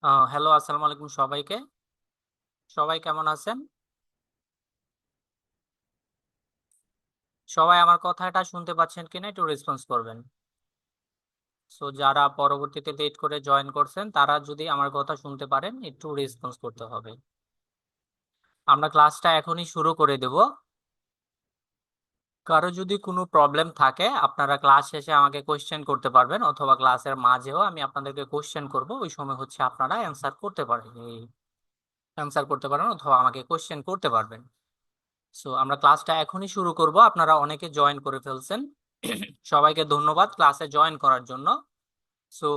Hello, আসসালামু আলাইকুম সবাইকে। সবাই কেমন আছেন? সবাই আমার কথাটা শুনতে পাচ্ছেন কিনা একটু রেসপন্স করবেন। সো যারা পরবর্তীতে লেট করে জয়েন করছেন তারা যদি আমার কথা শুনতে পারেন একটু রেসপন্স করতে হবে। আমরা ক্লাসটা এখনই শুরু করে দেব। কারো যদি কোনো প্রবলেম থাকে আপনারা ক্লাস শেষে আমাকে কোশ্চেন করতে পারবেন, অথবা ক্লাসের মাঝেও আমি আপনাদেরকে কোশ্চেন করব, ওই সময় হচ্ছে আপনারা অ্যান্সার করতে পারেন অথবা আমাকে কোশ্চেন করতে পারবেন। সো আমরা ক্লাসটা এখনই শুরু করব। আপনারা অনেকে জয়েন করে ফেলছেন। সবাইকে ধন্যবাদ ক্লাসে জয়েন করার জন্য। সো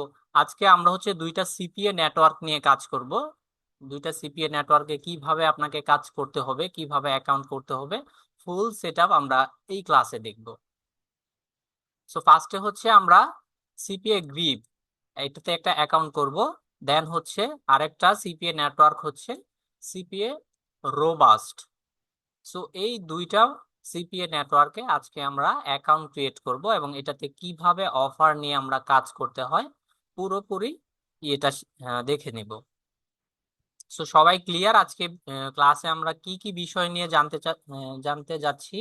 আজকে আমরা হচ্ছে দুইটা সিপিএ নেটওয়ার্ক নিয়ে কাজ করব। দুইটা সিপিএ নেটওয়ার্কে কিভাবে আপনাকে কাজ করতে হবে, কিভাবে অ্যাকাউন্ট করতে হবে, ফুল সেটআপ আমরা এই ক্লাসে দেখব। সো ফার্স্টে হচ্ছে আমরা সিপিএ গ্রিপ এটাতে একটা অ্যাকাউন্ট করব। দেন হচ্ছে আরেকটা সিপিএ নেটওয়ার্ক হচ্ছে সিপিএ রোবাস্ট। সো এই দুইটা সিপিএ নেটওয়ার্কে আজকে আমরা অ্যাকাউন্ট ক্রিয়েট করব এবং এটাতে কিভাবে অফার নিয়ে আমরা কাজ করতে হয় পুরোপুরি এটা দেখে নিব। সো সবাই ক্লিয়ার? আজকে ক্লাসে আমরা কি কি বিষয় নিয়ে জানতে যাচ্ছি?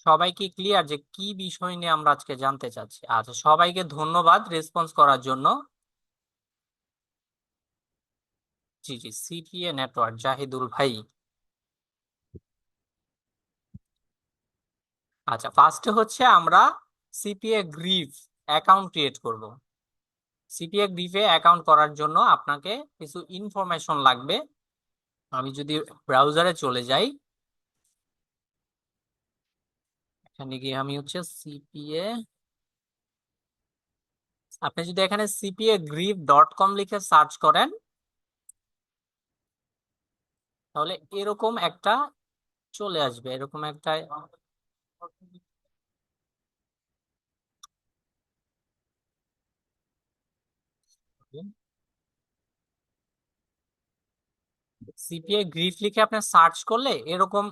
সবাই কি ক্লিয়ার যে কি বিষয় নিয়ে আমরা আজকে জানতে চাচ্ছি? আচ্ছা, সবাইকে ধন্যবাদ রেসপন্স করার জন্য। জি জি, সিপিএ নেটওয়ার্ক, জাহিদুল ভাই। আচ্ছা, ফার্স্টে হচ্ছে আমরা সিপিএ গ্রিফ অ্যাকাউন্ট ক্রিয়েট করব। সিপিএ গ্রিফে অ্যাকাউন্ট করার জন্য আপনাকে কিছু ইনফরমেশন লাগবে। আমি যদি ব্রাউজারে চলে যাই, এখানে গিয়ে আমি হচ্ছে সিপিএ, আপনি যদি এখানে cpagrip.com লিখে সার্চ করেন তাহলে এরকম একটা চলে আসবে, এরকম একটা সিপিএ গ্রিফ লিখে আপনি সার্চ করলে এরকম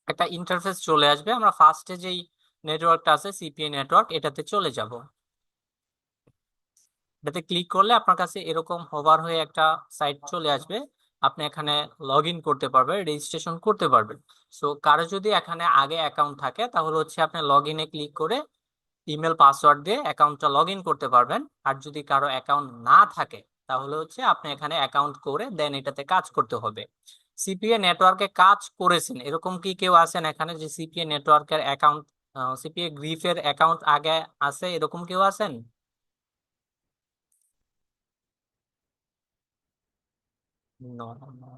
একটা ইন্টারফেস চলে আসবে। আমরা ফার্স্টে যেই নেটওয়ার্কটা আছে সিপিএ নেটওয়ার্ক, এটাতে চলে যাব। এটাতে ক্লিক করলে আপনার কাছে এরকম হোভার হয়ে একটা সাইট চলে আসবে। আপনি এখানে লগ ইন করতে পারবেন, রেজিস্ট্রেশন করতে পারবেন। সো কারো যদি এখানে আগে অ্যাকাউন্ট থাকে তাহলে হচ্ছে আপনি লগ ইনে ক্লিক করে ইমেল পাসওয়ার্ড দিয়ে অ্যাকাউন্টটা লগ ইন করতে পারবেন। আর যদি কারো অ্যাকাউন্ট না থাকে তাহলে হচ্ছে আপনি এখানে অ্যাকাউন্ট করে দেন এটাতে কাজ করতে হবে। সিপিএ নেটওয়ার্কে কাজ করেছেন এরকম কি কেউ আছেন এখানে যে সিপিএ নেটওয়ার্কের অ্যাকাউন্ট, সিপিএ গ্রিফের অ্যাকাউন্ট আগে আছে, এরকম কেউ আছেন? No, no.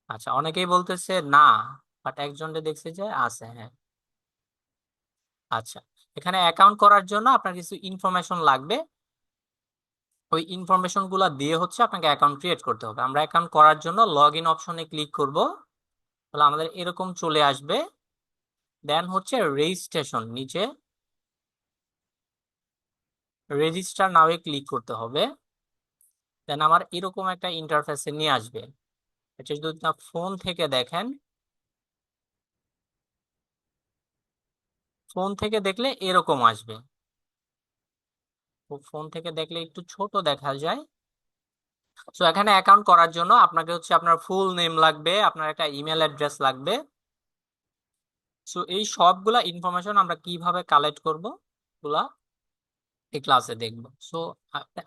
আচ্ছা, অনেকেই বলতেছে না, বাট একজনকে দেখছি যে আছে, হ্যাঁ। আচ্ছা, এখানে অ্যাকাউন্ট করার জন্য আপনার কিছু ইনফরমেশন লাগবে। ওই ইনফরমেশন গুলা দিয়ে হচ্ছে আপনাকে অ্যাকাউন্ট ক্রিয়েট করতে হবে। আমরা অ্যাকাউন্ট করার জন্য লগ ইন অপশনে ক্লিক করব। তাহলে আমাদের এরকম চলে আসবে। দেন হচ্ছে রেজিস্ট্রেশন, নিচে রেজিস্টার নাও ক্লিক করতে হবে। দেন আমার এরকম একটা ইন্টারফেসে নিয়ে আসবে। এটা যদি আপনার ফোন থেকে দেখেন, ফোন থেকে দেখলে এরকম আসবে। ফোন থেকে দেখলে একটু ছোট দেখা যায়। তো এখানে অ্যাকাউন্ট করার জন্য আপনাকে হচ্ছে আপনার ফুল নেম লাগবে, আপনার একটা ইমেল অ্যাড্রেস লাগবে। সো এই সবগুলা ইনফরমেশন আমরা কিভাবে কালেক্ট করব গুলা এই ক্লাসে দেখব। সো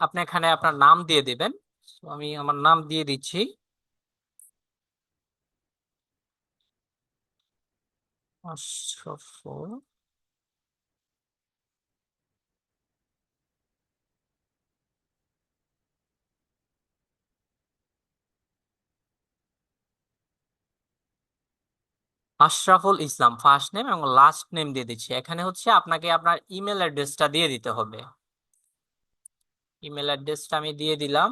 আপনি এখানে আপনার নাম দিয়ে দিবেন। So, আমি আমার নাম দিয়ে দিচ্ছি, আশরাফুল। আশরাফুল ইসলাম ফার্স্ট নেম এবং লাস্ট নেম দিয়ে দিচ্ছি। এখানে হচ্ছে আপনাকে আপনার ইমেল অ্যাড্রেসটা দিয়ে দিতে হবে। ইমেল অ্যাড্রেসটা আমি দিয়ে দিলাম।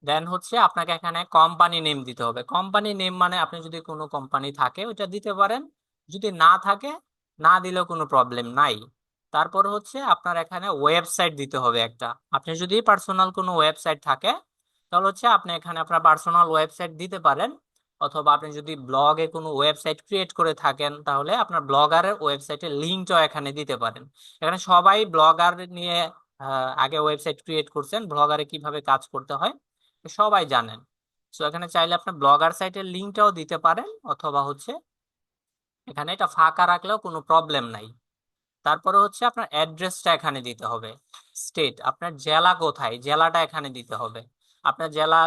দেন হচ্ছে আপনাকে এখানে কোম্পানি নেম দিতে হবে। কোম্পানি নেম মানে আপনি যদি কোনো কোম্পানি থাকে ওটা দিতে পারেন, যদি না থাকে না দিলেও কোনো প্রবলেম নাই। তারপর হচ্ছে আপনার এখানে ওয়েবসাইট দিতে হবে একটা। আপনি যদি পার্সোনাল কোনো ওয়েবসাইট থাকে তাহলে হচ্ছে আপনি এখানে আপনার পার্সোনাল ওয়েবসাইট দিতে পারেন। অথবা আপনি যদি ব্লগে কোনো ওয়েবসাইট ক্রিয়েট করে থাকেন তাহলে আপনার ব্লগারের ওয়েবসাইটের লিঙ্কটাও এখানে দিতে পারেন। এখানে সবাই ব্লগার নিয়ে আগে ওয়েবসাইট ক্রিয়েট করছেন, ব্লগারে কিভাবে কাজ করতে হয় সবাই জানেন। সো এখানে চাইলে আপনার ব্লগার সাইটের লিঙ্কটাও দিতে পারেন, অথবা হচ্ছে এখানে এটা ফাঁকা রাখলেও কোনো প্রবলেম নাই। তারপরে হচ্ছে আপনার অ্যাড্রেসটা এখানে দিতে হবে, স্টেট আপনার জেলা কোথায় জেলাটা এখানে দিতে হবে। আপনার জেলা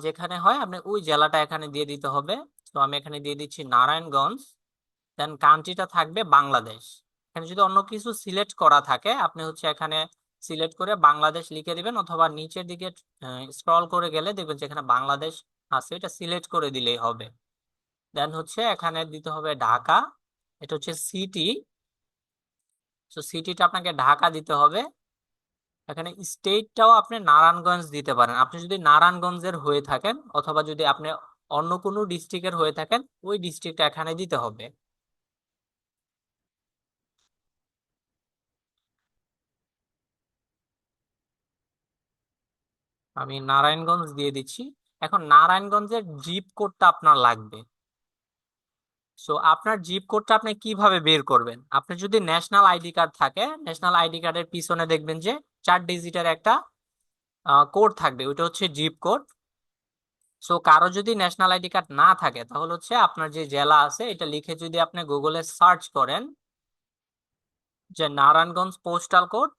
যেখানে হয় আপনি ওই জেলাটা এখানে দিয়ে দিতে হবে। তো আমি এখানে দিয়ে দিচ্ছি নারায়ণগঞ্জ। দেন কান্ট্রিটা থাকবে বাংলাদেশ। এখানে যদি অন্য কিছু সিলেক্ট করা থাকে আপনি হচ্ছে এখানে সিলেক্ট করে বাংলাদেশ লিখে দিবেন, অথবা নিচের দিকে স্ক্রল করে গেলে দেখবেন যেখানে বাংলাদেশ আছে এটা সিলেক্ট করে দিলেই হবে। দেন হচ্ছে এখানে দিতে হবে ঢাকা, এটা হচ্ছে সিটি। তো সিটিটা আপনাকে ঢাকা দিতে হবে। এখানে স্টেটটাও আপনি নারায়ণগঞ্জ দিতে পারেন আপনি যদি নারায়ণগঞ্জের হয়ে থাকেন, অথবা যদি আপনি অন্য কোনো ডিস্ট্রিক্টের হয়ে থাকেন ওই ডিস্ট্রিক্টটা এখানে দিতে হবে। আমি নারায়ণগঞ্জ দিয়ে দিচ্ছি। এখন নারায়ণগঞ্জের জিপ কোডটা আপনার লাগবে। সো আপনার জিপ কোডটা আপনি কিভাবে বের করবেন? আপনি যদি ন্যাশনাল আইডি কার্ড থাকে, ন্যাশনাল আইডি কার্ডের পিছনে দেখবেন যে 4 ডিজিটের একটা কোড থাকবে, ওইটা হচ্ছে জিপ কোড। সো কারো যদি ন্যাশনাল আইডি কার্ড না থাকে তাহলে হচ্ছে আপনার যে জেলা আছে এটা লিখে যদি আপনি গুগলে সার্চ করেন যে নারায়ণগঞ্জ পোস্টাল কোড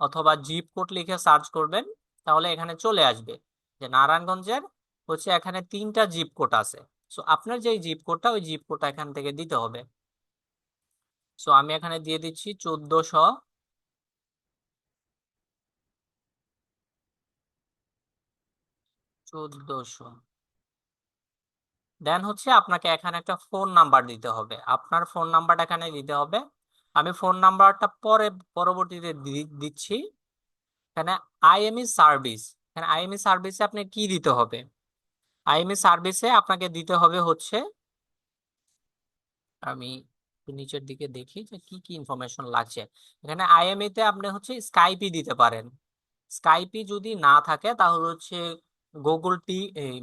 অথবা জিপ কোড লিখে সার্চ করবেন, তাহলে এখানে চলে আসবে যে নারায়ণগঞ্জের হচ্ছে এখানে 3টা জিপ কোড আছে। সো আপনার যে জিপ কোডটা ওই জিপ কোডটা এখান থেকে দিতে হবে। সো আমি এখানে দিয়ে দিচ্ছি 1400। 1400। দেন হচ্ছে আপনাকে এখানে একটা ফোন নাম্বার দিতে হবে, আপনার ফোন নাম্বারটা এখানে দিতে হবে। আমি ফোন নাম্বারটা পরবর্তীতে দিচ্ছি। এখানে আইএমই সার্ভিস, এখানে আইএমই সার্ভিসে আপনি কি দিতে হবে? আইএমই সার্ভিসে আপনাকে দিতে হবে হচ্ছে, আমি একটু নিচের দিকে দেখি যে কি কি ইনফরমেশন লাগছে। এখানে আইএমই তে আপনি হচ্ছে স্কাইপি দিতে পারেন। স্কাইপি যদি না থাকে তাহলে হচ্ছে গুগল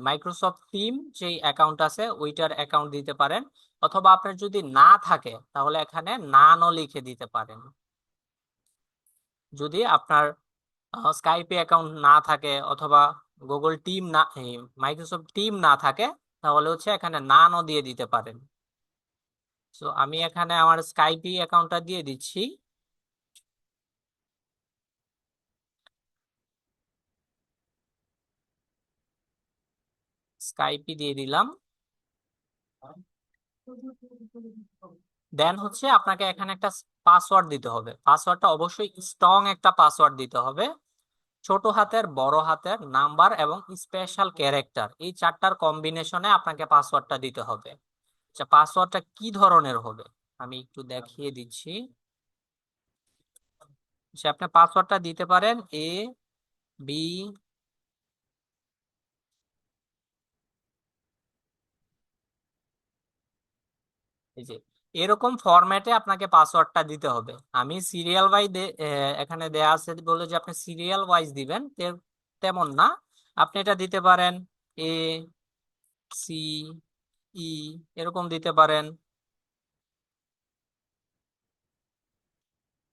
মাইক্রোসফট টিম যে অ্যাকাউন্ট আছে ওইটার অ্যাকাউন্ট দিতে পারেন। অথবা আপনার যদি না থাকে তাহলে এখানে নানও লিখে দিতে পারেন। যদি আপনার স্কাইপে অ্যাকাউন্ট না থাকে অথবা গুগল টিম না, মাইক্রোসফট টিম না থাকে, তাহলে হচ্ছে এখানে নানও দিয়ে দিতে পারেন। তো আমি এখানে আমার স্কাইপি অ্যাকাউন্টটা দিয়ে দিচ্ছি। স্কাইপি দিয়ে দিলাম। দেন হচ্ছে আপনাকে এখানে একটা পাসওয়ার্ড দিতে হবে, পাসওয়ার্ডটা অবশ্যই স্ট্রং একটা পাসওয়ার্ড দিতে হবে। ছোট হাতের বড় হাতের নাম্বার এবং স্পেশাল ক্যারেক্টার এই 4টার কম্বিনেশনে আপনাকে পাসওয়ার্ডটা দিতে হবে। আচ্ছা পাসওয়ার্ডটা কি ধরনের হবে আমি একটু দেখিয়ে দিচ্ছি। যে আপনি পাসওয়ার্ডটা দিতে পারেন বি, এই যে এরকম ফরম্যাটে আপনাকে পাসওয়ার্ডটা দিতে হবে। আমি সিরিয়াল এখানে দেয়া আছে বলে যে আপনি সিরিয়াল ওয়াইজ দিবেন তেমন না। আপনি এটা দিতে পারেন A C E এরকম দিতে পারেন।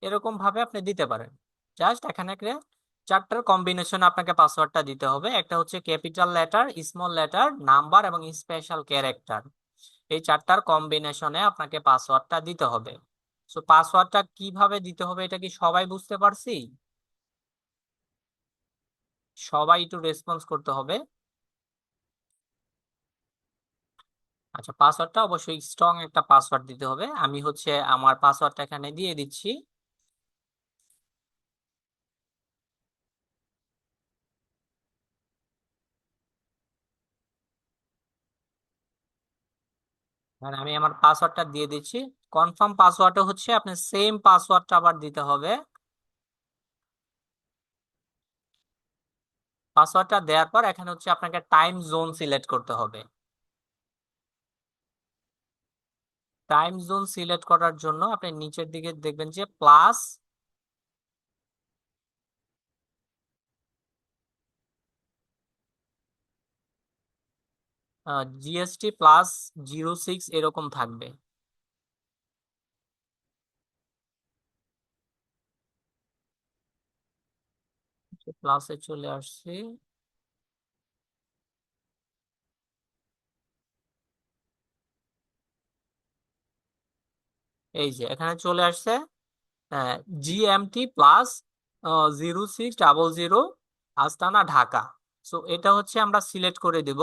এরকম ভাবে আপনি দিতে পারেন। জাস্ট এখানে 4টার কম্বিনেশন আপনাকে পাসওয়ার্ডটা দিতে হবে। একটা হচ্ছে capital letter, small letter, number এবং স্পেশাল ক্যারেক্টার। এই 4টার কম্বিনেশনে আপনাকে পাসওয়ার্ডটা দিতে হবে। সো পাসওয়ার্ডটা কিভাবে দিতে হবে এটা কি সবাই বুঝতে পারছি? সবাই একটু রেসপন্স করতে হবে। আচ্ছা পাসওয়ার্ডটা অবশ্যই স্ট্রং একটা পাসওয়ার্ড দিতে হবে। আমি হচ্ছে আমার পাসওয়ার্ডটা এখানে দিয়ে দিচ্ছি। আর আমি আমার পাসওয়ার্ডটা দিয়ে দিচ্ছি। কনফার্ম পাসওয়ার্ডটা হচ্ছে আপনি সেম পাসওয়ার্ডটা আবার দিতে হবে। পাসওয়ার্ডটা দেওয়ার পর এখানে হচ্ছে আপনাকে টাইম জোন সিলেক্ট করতে হবে। টাইম জোন সিলেক্ট করার জন্য আপনি নিচের দিকে দেখবেন যে প্লাস, জিএসটি প্লাস 06 এরকম থাকবে। প্লাসে চলে আসছি। এই যে এখানে চলে আসছে জিএমটি প্লাস 0600 আস্তানা ঢাকা। সো এটা হচ্ছে আমরা সিলেক্ট করে দিব।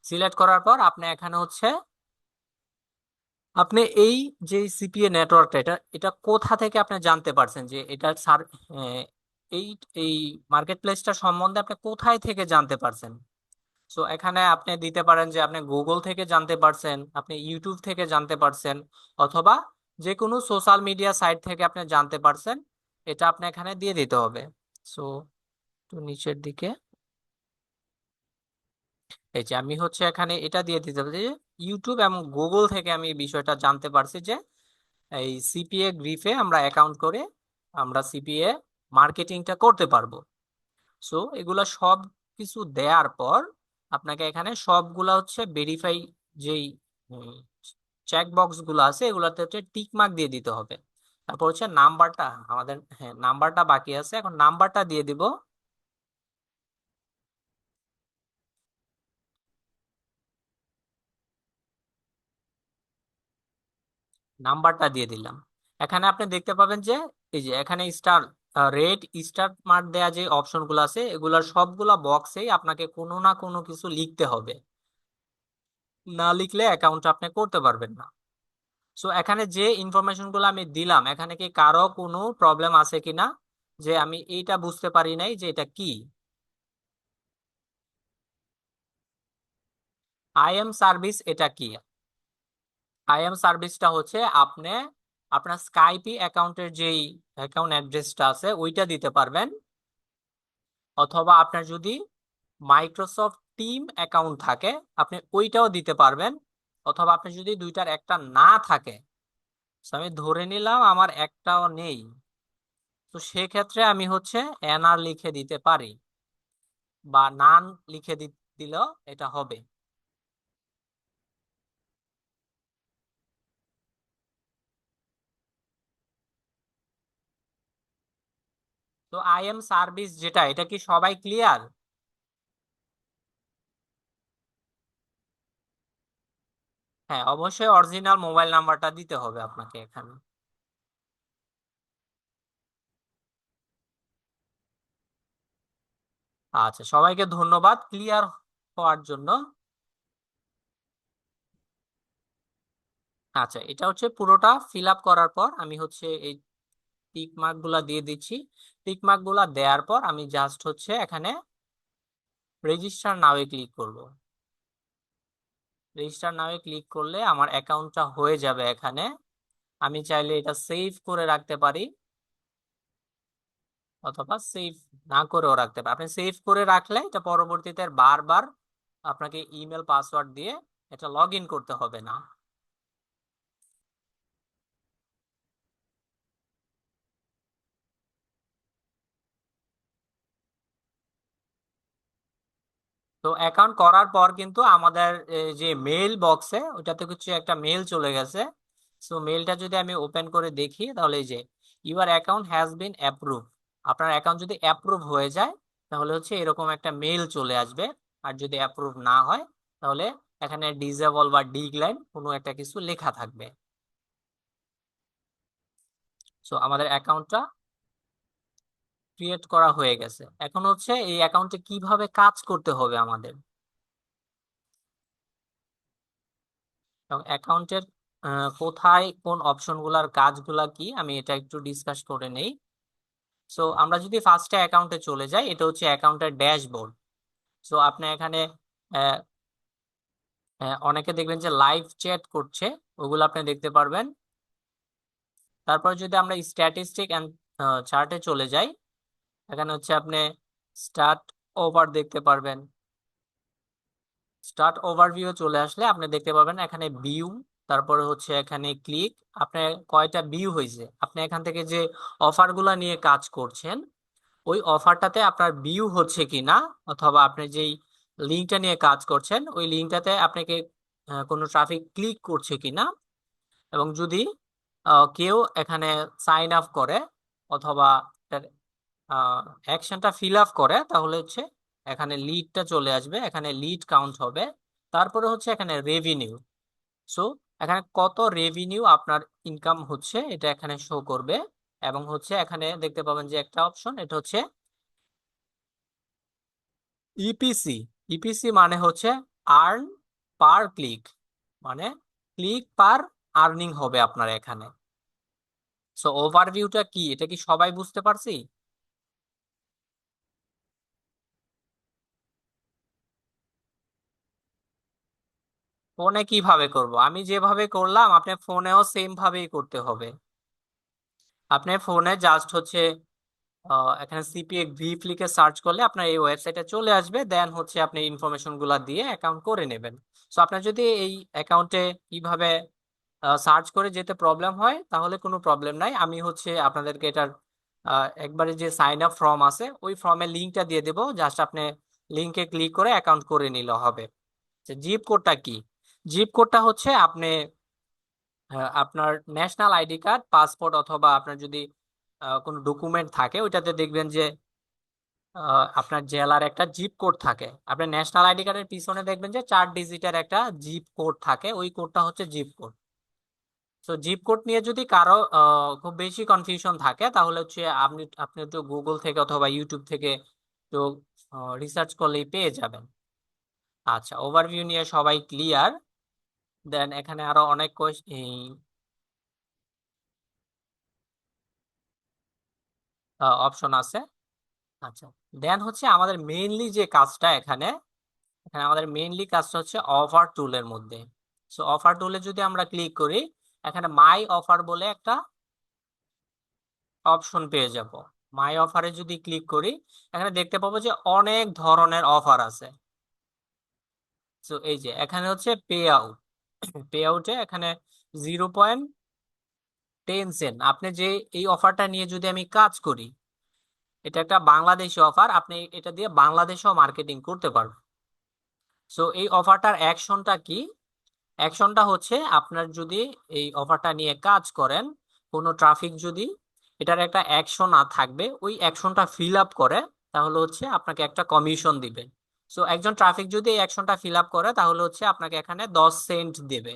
সিলেক্ট করার পর আপনি এখানে হচ্ছে আপনি এই যে সিপিএ নেটওয়ার্কটা এটা এটা কোথা থেকে আপনি জানতে পারছেন যে এটা সার আহ, এই এই মার্কেট প্লেসটা সম্বন্ধে আপনি কোথায় থেকে জানতে পারছেন? সো এখানে আপনি দিতে পারেন যে আপনি গুগল থেকে জানতে পারছেন, আপনি ইউটিউব থেকে জানতে পারছেন, অথবা যে কোনো সোশ্যাল মিডিয়া সাইট থেকে আপনি জানতে পারছেন। এটা আপনি এখানে দিয়ে দিতে হবে। সো তো নিচের দিকে এই যে আমি হচ্ছে এখানে এটা দিয়ে দিতে হবে যে ইউটিউব এবং গুগল থেকে আমি এই বিষয়টা জানতে পারছি যে এই সিপিএ গ্রিফে আমরা অ্যাকাউন্ট করে আমরা সিপিএ মার্কেটিংটা করতে পারবো। সো এগুলা সব কিছু দেওয়ার পর আপনাকে এখানে সবগুলা হচ্ছে ভেরিফাই যেই চেক বক্স গুলো আছে এগুলাতে হচ্ছে টিক মার্ক দিয়ে দিতে হবে। তারপর হচ্ছে নাম্বারটা আমাদের, হ্যাঁ নাম্বারটা বাকি আছে, এখন নাম্বারটা দিয়ে দিব। নাম্বারটা দিয়ে দিলাম। এখানে আপনি দেখতে পাবেন যে এই যে এখানে স্টার রেড স্টার মার্ক দেয়া যে অপশন গুলো আছে এগুলার সবগুলা বক্সেই আপনাকে কোনো না কোনো কিছু লিখতে হবে। না লিখলে অ্যাকাউন্ট আপনি করতে পারবেন না। সো এখানে যে ইনফরমেশন গুলো আমি দিলাম এখানে কি কারো কোনো প্রবলেম আছে কিনা, যে আমি এইটা বুঝতে পারি নাই যে এটা কি? আইএম সার্ভিস এটা কি? আইএম সার্ভিসটা হচ্ছে আপনি আপনার স্কাইপি অ্যাকাউন্টের যেই অ্যাকাউন্ট অ্যাড্রেসটা আছে ওইটা দিতে পারবেন, অথবা আপনার যদি মাইক্রোসফট টিম অ্যাকাউন্ট থাকে আপনি ওইটাও দিতে পারবেন, অথবা আপনি যদি দুইটার একটা না থাকে। So, আমি ধরে নিলাম আমার একটাও নেই, তো সেক্ষেত্রে আমি হচ্ছে এনআর লিখে দিতে পারি বা নান লিখে দিলেও এটা হবে। তো আইএম সার্ভিস যেটা এটা কি সবাই ক্লিয়ার? হ্যাঁ অবশ্যই অরিজিনাল মোবাইল নাম্বারটা দিতে হবে আপনাকে এখানে। আচ্ছা সবাইকে ধন্যবাদ ক্লিয়ার হওয়ার জন্য। আচ্ছা এটা হচ্ছে পুরোটা ফিল আপ করার পর আমি হচ্ছে এই টিক মার্ক গুলা দিয়ে দিচ্ছি। টিক মার্ক গুলা দেওয়ার পর আমি জাস্ট হচ্ছে এখানে রেজিস্টার নাও ক্লিক করব। রেজিস্টার নাও ক্লিক করলে আমার অ্যাকাউন্টটা হয়ে যাবে এখানে। আমি চাইলে এটা সেভ করে রাখতে পারি, অথবা সেভ না করেও রাখতে পারি। আপনি সেভ করে রাখলে এটা পরবর্তীতে বারবার আপনাকে ইমেল পাসওয়ার্ড দিয়ে এটা লগ ইন করতে হবে না। তো অ্যাকাউন্ট করার পর কিন্তু আমাদের যে মেইল বক্সে ওটাতে কিছু একটা মেইল চলে গেছে। সো মেইলটা যদি আমি ওপেন করে দেখি তাহলে এই যে your account has been approve. আপনার অ্যাকাউন্ট যদি অ্যাপ্রুভ হয়ে যায় তাহলে হচ্ছে এরকম একটা মেইল চলে আসবে। আর যদি অ্যাপ্রুভ না হয় তাহলে এখানে ডিসেবল বা ডিক্লাইন কোনো একটা কিছু লেখা থাকবে। সো আমাদের অ্যাকাউন্টটা ক্রিয়েট করা হয়ে গেছে। এখন হচ্ছে এই অ্যাকাউন্টে কিভাবে কাজ করতে হবে আমাদের, এবং অ্যাকাউন্টের কোথায় কোন অপশনগুলোর কাজগুলা কি আমি এটা একটু ডিসকাস করে নেই। সো আমরা যদি ফার্স্টে অ্যাকাউন্টে চলে যাই এটা হচ্ছে অ্যাকাউন্টের ড্যাশবোর্ড। সো আপনি এখানে আহ, অনেকে দেখবেন যে লাইভ চ্যাট করছে, ওগুলো আপনি দেখতে পারবেন। তারপর যদি আমরা স্ট্যাটিস্টিক এন্ড চার্টে চলে যাই এখানে হচ্ছে আপনি স্টার্ট ওভার দেখতে পারবেন। স্টার্ট ওভারভিউ চলে আসলে আপনি দেখতে পাবেন এখানে ভিউ, তারপরে হচ্ছে এখানে ক্লিক, আপনার কয়টা ভিউ হয়েছে, আপনি এখান থেকে যে অফারগুলো নিয়ে কাজ করছেন ওই অফারটাতে আপনার ভিউ হচ্ছে কিনা, অথবা আপনি যেই লিঙ্কটা নিয়ে কাজ করছেন, ওই লিঙ্কটাতে আপনাকে কোনো ট্রাফিক ক্লিক করছে কিনা, এবং যদি কেউ এখানে সাইন আপ করে অথবা অ্যাকশনটা ফিল আপ করে, তাহলে হচ্ছে এখানে লিডটা চলে আসবে, এখানে লিড কাউন্ট হবে। তারপরে হচ্ছে এখানে রেভিনিউ। সো এখানে কত রেভিনিউ আপনার ইনকাম হচ্ছে এটা এখানে শো করবে। এবং হচ্ছে এখানে দেখতে পাবেন যে একটা অপশন, এটা হচ্ছে ইপিসি। ইপিসি মানে হচ্ছে আর্ন পার ক্লিক, মানে ক্লিক পার আর্নিং হবে আপনার এখানে। সো ওভারভিউটা কি, এটা কি সবাই বুঝতে পারছি? ফোনে কিভাবে করব? আমি যেভাবে করলাম আপনি ফোনেও সেম ভাবেই করতে হবে। আপনি ফোনে জাস্ট হচ্ছে এখানে সিপিএ গ্রিফ লিখে সার্চ করলে আপনার এই ওয়েবসাইটে চলে আসবে, দেন হচ্ছে আপনি ইনফরমেশন গুলা দিয়ে অ্যাকাউন্ট করে নেবেন। সো আপনার যদি এই অ্যাকাউন্টে কিভাবে সার্চ করে যেতে প্রবলেম হয়, তাহলে কোনো প্রবলেম নাই, আমি হচ্ছে আপনাদেরকে এটার একবারে যে সাইন আপ ফর্ম আছে ওই ফর্মের লিঙ্কটা দিয়ে দেবো, জাস্ট আপনি লিঙ্কে ক্লিক করে অ্যাকাউন্ট করে নিলে হবে। জিপ কোডটা কি? জিপ কোডটা হচ্ছে আপনি আপনার ন্যাশনাল আইডি কার্ড, পাসপোর্ট অথবা আপনার যদি কোনো ডকুমেন্ট থাকে ওইটাতে দেখবেন যে আপনার জেলার একটা জিপ কোড থাকে। আপনার ন্যাশনাল আইডি কার্ডের পিছনে দেখবেন যে 4 ডিজিটের একটা জিপ কোড থাকে, ওই কোডটা হচ্ছে জিপ কোড। তো জিপ কোড নিয়ে যদি কারো খুব বেশি কনফিউশন থাকে, তাহলে হচ্ছে আপনি আপনি একটু গুগল থেকে অথবা ইউটিউব থেকে একটু রিসার্চ করলেই পেয়ে যাবেন। আচ্ছা, ওভারভিউ নিয়ে সবাই ক্লিয়ার। দেন এখানে আরো অনেক অপশন আছে। আচ্ছা, দেন হচ্ছে আমাদের মেইনলি যে কাজটা এখানে, এখানে আমাদের মেইনলি কাজটা হচ্ছে অফার টুলের মধ্যে। সো অফার টুলে যদি আমরা ক্লিক করি, এখানে মাই অফার বলে একটা অপশন পেয়ে যাব। মাই অফারে যদি ক্লিক করি, এখানে দেখতে পাবো যে অনেক ধরনের অফার আছে। তো এই যে এখানে হচ্ছে পে আউট, পে আউটে এখানে 0.10 সেন্ট। আপনি যে এই অফারটা নিয়ে যদি আমি কাজ করি, এটা একটা বাংলাদেশি অফার, আপনি এটা দিয়ে বাংলাদেশেও মার্কেটিং করতে পারবেন। সো এই অফারটার অ্যাকশনটা কি? অ্যাকশনটা হচ্ছে আপনার যদি এই অফারটা নিয়ে কাজ করেন, কোনো ট্রাফিক যদি এটার একটা অ্যাকশন থাকবে, ওই অ্যাকশনটা ফিল আপ করে, তাহলে হচ্ছে আপনাকে একটা কমিশন দিবে। সো একজন ট্রাফিক যদি এই অ্যাকশনটা ফিল আপ করে, তাহলে হচ্ছে আপনাকে এখানে 10 সেন্ট দেবে।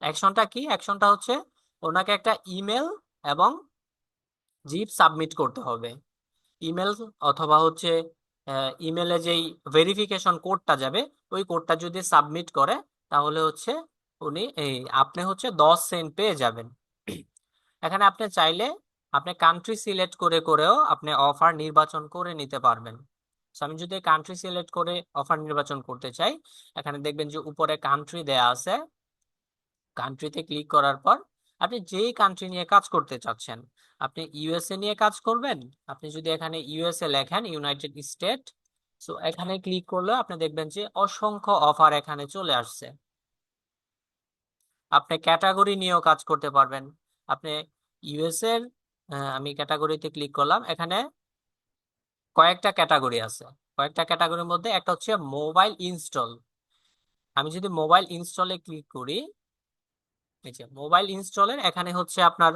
অ্যাকশনটা কি? অ্যাকশনটা হচ্ছে ওনাকে একটা ইমেল এবং জিপ সাবমিট করতে হবে। ইমেল অথবা হচ্ছে ইমেলে যেই ভেরিফিকেশন কোডটা যাবে, ওই কোডটা যদি সাবমিট করে, তাহলে হচ্ছে উনি এই আপনি হচ্ছে 10 সেন্ট পেয়ে যাবেন। এখানে আপনি চাইলে আপনি কান্ট্রি সিলেক্ট করে করেও আপনি অফার নির্বাচন করে নিতে পারবেন। So, আমি যদি কান্ট্রি সিলেক্ট করে অফার নির্বাচন করতে চাই, এখানে দেখবেন যে উপরে কান্ট্রি দেয়া আছে। কান্ট্রিতে ক্লিক করার পর আপনি যেই কান্ট্রি নিয়ে কাজ করতে চাচ্ছেন, আপনি ইউএসএ নিয়ে কাজ করবেন, আপনি যদি এখানে ইউএসএ লেখেন, ইউনাইটেড স্টেট, সো এখানে ক্লিক করলে আপনি দেখবেন যে অসংখ্য অফার এখানে চলে আসছে। আপনি ক্যাটাগরি নিয়েও কাজ করতে পারবেন। আপনি ইউএসএ এর আমি ক্যাটাগরিতে ক্লিক করলাম, এখানে কয়েকটা ক্যাটাগরি আছে। কয়েকটা ক্যাটাগরির মধ্যে একটা হচ্ছে মোবাইল ইনস্টল। আমি যদি মোবাইল ইনস্টলে ক্লিক করি, এই যে মোবাইল ইনস্টলের এখানে হচ্ছে আপনার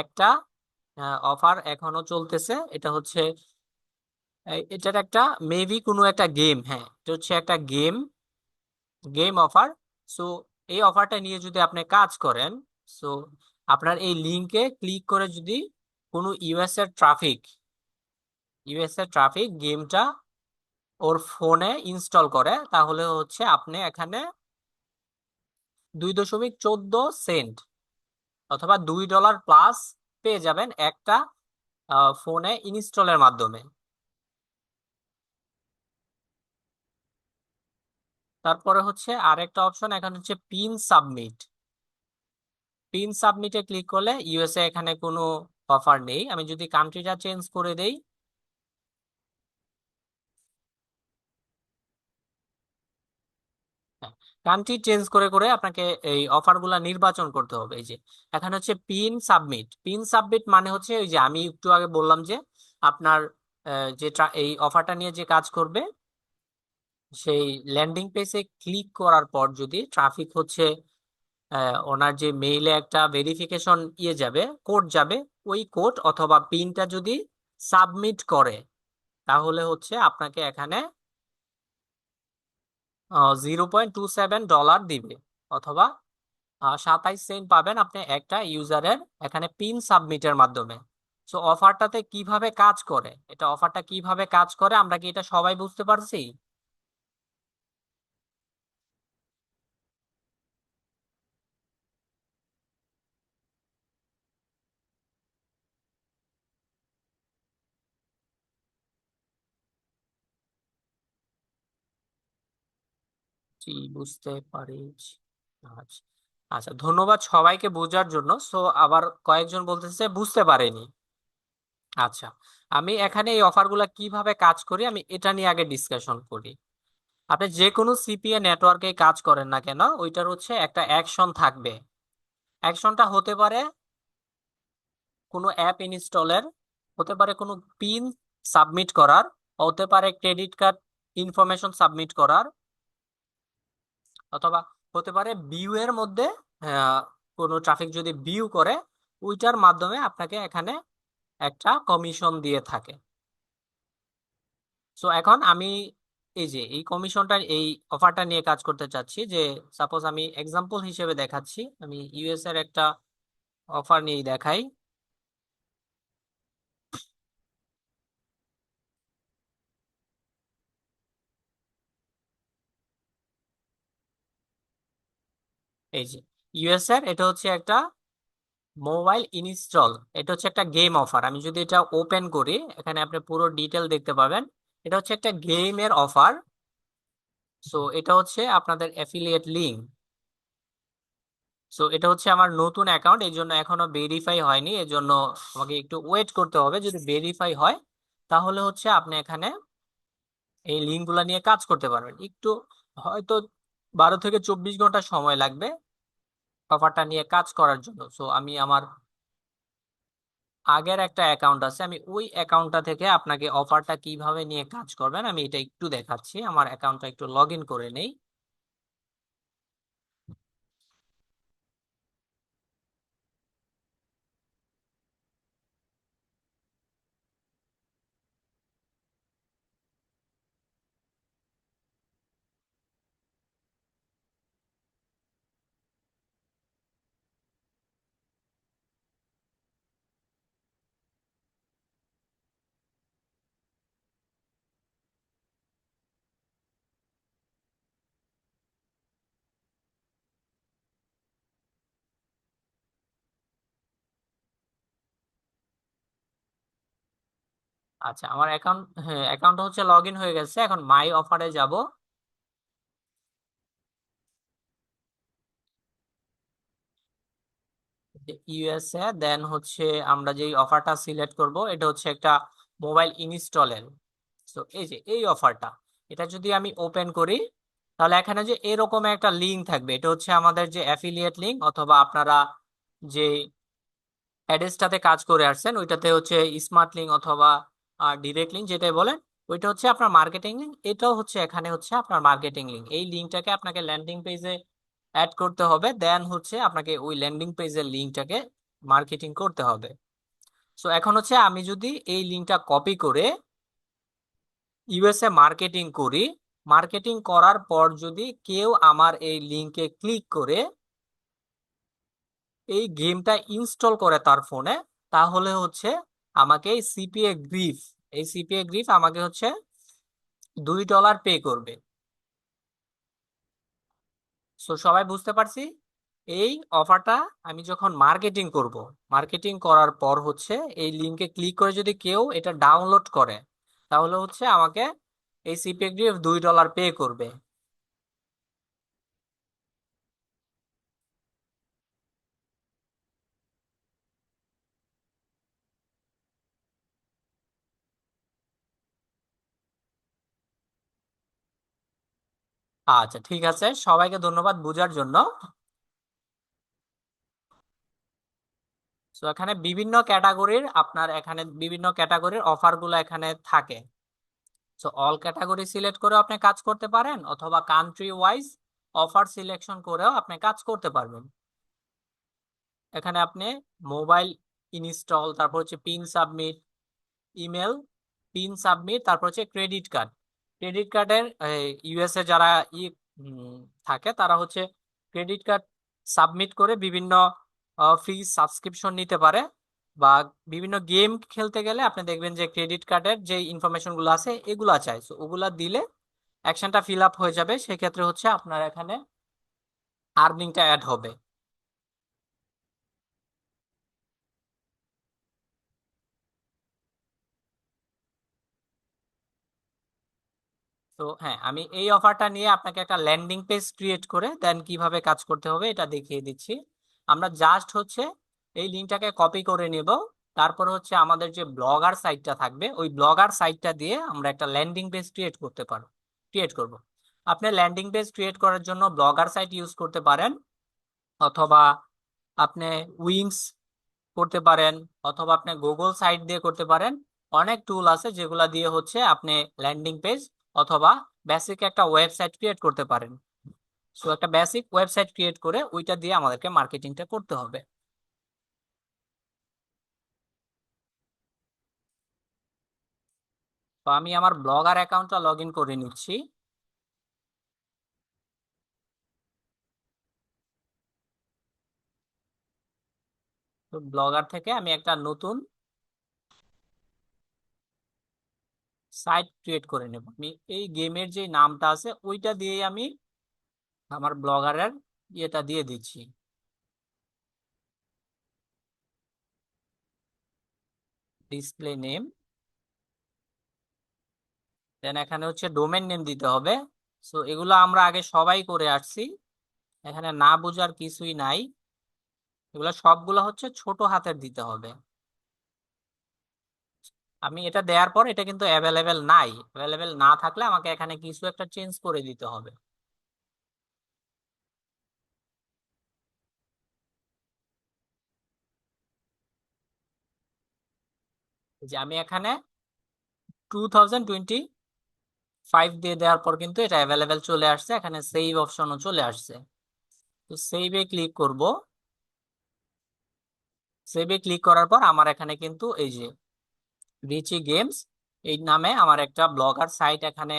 একটা অফার এখনো চলতেছে। এটা হচ্ছে এটার একটা মেবি কোনো একটা গেম, হ্যাঁ এটা হচ্ছে একটা গেম, গেম অফার। সো এই অফারটা নিয়ে যদি আপনি কাজ করেন, সো আপনার এই লিংকে ক্লিক করে যদি কোনো ইউএস এর ট্রাফিক গেমটা ওর ফোনে ইনস্টল করে, তাহলে হচ্ছে আপনি এখানে 2.14 সেন্ট অথবা $2 প্লাস পেয়ে যাবেন একটা ফোনে ইনস্টলের মাধ্যমে। তারপরে হচ্ছে আরেকটা অপশন, এখানে হচ্ছে পিন সাবমিট। পিন সাবমিটে ক্লিক করলে ইউএসএ এখানে কোনো অফার নেই। আমি যদি কান্ট্রিটা চেঞ্জ করে দেই, কান্ট্রি চেঞ্জ করে করে আপনাকে এই অফারগুলা নির্বাচন করতে হবে। এই যে এখানে হচ্ছে পিন সাবমিট। পিন সাবমিট মানে হচ্ছে ওই যে আমি একটু আগে বললাম যে আপনার যে এই অফারটা নিয়ে যে কাজ করবে, সেই ল্যান্ডিং পেজে ক্লিক করার পর যদি ট্রাফিক হচ্ছে ওনার যে মেইলে একটা ভেরিফিকেশন ইয়ে যাবে, কোড যাবে, ওই কোড অথবা পিনটা যদি সাবমিট করে, তাহলে হচ্ছে আপনাকে এখানে 0.27 ডলার দিবে, অথবা 27 সেন্ট পাবেন আপনি একটা ইউজারের এখানে পিন সাবমিটের মাধ্যমে। সো অফারটাতে কিভাবে কাজ করে, এটা অফারটা কিভাবে কাজ করে আমরা কি এটা সবাই বুঝতে পারছি? জি, বুঝতে পারিছি। আচ্ছা, আচ্ছা, ধন্যবাদ সবাইকে বোঝার জন্য। সো আবার কয়েকজন বলতেছে বুঝতে পারেনি। আচ্ছা, আমি এখানে এই অফারগুলো কিভাবে কাজ করি আমি এটা নিয়ে আগে ডিসকাশন করি। আপনি যে কোনো সিপিএ নেটওয়ার্কে কাজ করেন না কেন, ওইটার হচ্ছে একটা অ্যাকশন থাকবে। অ্যাকশনটা হতে পারে কোনো অ্যাপ ইনস্টলের, হতে পারে কোনো পিন সাবমিট করার, হতে পারে ক্রেডিট কার্ড ইনফরমেশন সাবমিট করার, অথবা হতে পারে ভিউ এর মধ্যে আহ, কোনো ট্রাফিক যদি ভিউ করে, ওইটার মাধ্যমে আপনাকে এখানে একটা কমিশন দিয়ে থাকে। সো এখন আমি এই যে এই কমিশনটা, এই অফারটা নিয়ে কাজ করতে চাচ্ছি। যে সাপোজ আমি এক্সাম্পল হিসেবে দেখাচ্ছি, আমি ইউএস এর একটা অফার নিয়ে দেখাই। এই যে ইউএস এর এটা হচ্ছে একটা মোবাইল ইনস্টল, এটা হচ্ছে একটা গেম অফার। আমি যদি এটা ওপেন করি, এখানে আপনি পুরো ডিটেল দেখতে পাবেন। এটা হচ্ছে একটা গেমের অফার। সো এটা হচ্ছে আপনাদের অ্যাফিলিয়েট লিঙ্ক। সো এটা হচ্ছে আমার নতুন অ্যাকাউন্ট, এই জন্য এখনো ভেরিফাই হয়নি, এই জন্য আমাকে একটু ওয়েট করতে হবে। যদি ভেরিফাই হয়, তাহলে হচ্ছে আপনি এখানে এই লিঙ্কগুলো নিয়ে কাজ করতে পারবেন। একটু হয়তো 12 থেকে 24 ঘন্টা সময় লাগবে অফারটা নিয়ে কাজ করার জন্য। সো আমি আমার আগের একটা অ্যাকাউন্ট আছে, আমি ওই অ্যাকাউন্টটা থেকে আপনাকে অফারটা কিভাবে নিয়ে কাজ করবেন আমি এটা একটু দেখাচ্ছি। আমার অ্যাকাউন্টটা একটু লগ ইন করে নেই। আচ্ছা, আমার অ্যাকাউন্ট, হ্যাঁ অ্যাকাউন্ট হচ্ছে লগ ইন হয়ে গেছে। এখন মাই অফারে যাব। ইউএসএ, দেন হচ্ছে আমরা যে অফারটা সিলেক্ট করব এটা হচ্ছে একটা মোবাইল ইনস্টলের। তো এই যে এই অফারটা, এটা যদি আমি ওপেন করি, তাহলে এখানে যে এরকম একটা লিঙ্ক থাকবে, এটা হচ্ছে আমাদের যে অ্যাফিলিয়েট লিঙ্ক, অথবা আপনারা যে অ্যাড্রেসটাতে কাজ করে আসছেন ওইটাতে হচ্ছে স্মার্ট লিঙ্ক অথবা ডিরেক্ট লিঙ্ক যেটাই বলেন, ওইটা হচ্ছে আপনার মার্কেটিং লিঙ্ক। এটাও হচ্ছে এখানে হচ্ছে আপনার মার্কেটিং লিঙ্ক। এই লিঙ্কটাকে আপনাকে ল্যান্ডিং পেজে অ্যাড করতে হবে, দেন হচ্ছে আপনাকে ওই ল্যান্ডিং পেজের লিঙ্কটাকে মার্কেটিং করতে হবে। সো এখন হচ্ছে আমি যদি এই লিঙ্কটা কপি করে ইউএসএ মার্কেটিং করি, মার্কেটিং করার পর যদি কেউ আমার এই লিঙ্কে ক্লিক করে এই গেমটা ইনস্টল করে তার ফোনে, তাহলে হচ্ছে আমাকে এই সিপিএ গ্রিফ, এই সিপিএ গ্রিফ আমাকে হচ্ছে $2 পে করবে। সো সবাই বুঝতে পারছি। এই অফারটা আমি যখন মার্কেটিং করব, মার্কেটিং করার পর হচ্ছে এই লিঙ্কে ক্লিক করে যদি কেউ এটা ডাউনলোড করে, তাহলে হচ্ছে আমাকে এই সিপিএ গ্রিফ $2 পে করবে। আচ্ছা, ঠিক আছে, সবাইকে ধন্যবাদ বোঝার জন্য। তো এখানে বিভিন্ন ক্যাটাগরির, আপনার এখানে বিভিন্ন ক্যাটাগরির অফার গুলো এখানে থাকে। সো অল ক্যাটাগরি সিলেক্ট করেও আপনি কাজ করতে পারেন, অথবা কান্ট্রি ওয়াইজ অফার সিলেকশন করেও আপনি কাজ করতে পারবেন। এখানে আপনি মোবাইল ইনস্টল, তারপর হচ্ছে pin submit, email pin submit, তারপর হচ্ছে ক্রেডিট কার্ড। ক্রেডিট কার্ডের ইউএসএ যারা ই উম, থাকে, তারা হচ্ছে ক্রেডিট কার্ড সাবমিট করে বিভিন্ন ফ্রি সাবস্ক্রিপশন নিতে পারে। বা বিভিন্ন গেম খেলতে গেলে আপনি দেখবেন যে ক্রেডিট কার্ডের যে ইনফরমেশন গুলো আছে এগুলা চাই, তো ওগুলা দিলে অ্যাকশনটা ফিল আপ হয়ে যাবে, সেক্ষেত্রে হচ্ছে আপনার এখানে আর্নিংটা অ্যাড হবে। তো হ্যাঁ, আমি এই অফারটা নিয়ে আপনাকে একটা ল্যান্ডিং পেজ ক্রিয়েট করে দেন কিভাবে কাজ করতে হবে এটা দেখিয়ে দিচ্ছি। আমরা জাস্ট হচ্ছে এই লিঙ্কটাকে কপি করে নেব, তারপর হচ্ছে আমাদের যে ব্লগার সাইটটা থাকবে ওই ব্লগার সাইটটা দিয়ে আমরা একটা ল্যান্ডিং পেজ ক্রিয়েট করব। আপনি ল্যান্ডিং পেজ ক্রিয়েট করার জন্য ব্লগার সাইট ইউজ করতে পারেন, অথবা আপনি উইংস করতে পারেন, অথবা আপনি গুগল সাইট দিয়ে করতে পারেন। অনেক টুল আছে যেগুলা দিয়ে হচ্ছে আপনি ল্যান্ডিং পেজ অথবা বেসিক একটা ওয়েবসাইট ক্রিয়েট করতে পারেন। সো একটা বেসিক ওয়েবসাইট ক্রিয়েট করে ওইটা দিয়ে আমাদেরকে মার্কেটিংটা করতে হবে। তো আমি আমার ব্লগার অ্যাকাউন্টটা লগ ইন করে নিচ্ছি। তো ব্লগার থেকে আমি একটা নতুন সাইট ক্রিয়েট করে নেব। আমি এই গেমের যে নামটা আছে ওইটা দিয়ে আমি আমার ব্লগারের ইয়েটা দিয়ে দিচ্ছি, ডিসপ্লে নেম। দেন এখানে হচ্ছে ডোমেন নেম দিতে হবে। সো এগুলো আমরা আগে সবাই করে আসছি, এখানে না বোঝার কিছুই নাই। এগুলো সবগুলো হচ্ছে ছোট হাতের দিতে হবে। আমি এটা দেওয়ার পর এটা কিন্তু অ্যাভেলেবেল নাই, অ্যাভেলেবেল না থাকলে আমাকে এখানে কিছু একটা চেঞ্জ করে দিতে হবে। যে আমি এখানে 2025 দিয়ে দেওয়ার পর কিন্তু এটা অ্যাভেলেবেল চলে আসছে, এখানে সেভ অপশনও চলে আসছে। তো সেভে ক্লিক করব। সেভে ক্লিক করার পর আমার এখানে কিন্তু এই যে রিচি গেমস এই নামে আমার একটা ব্লগার সাইট এখানে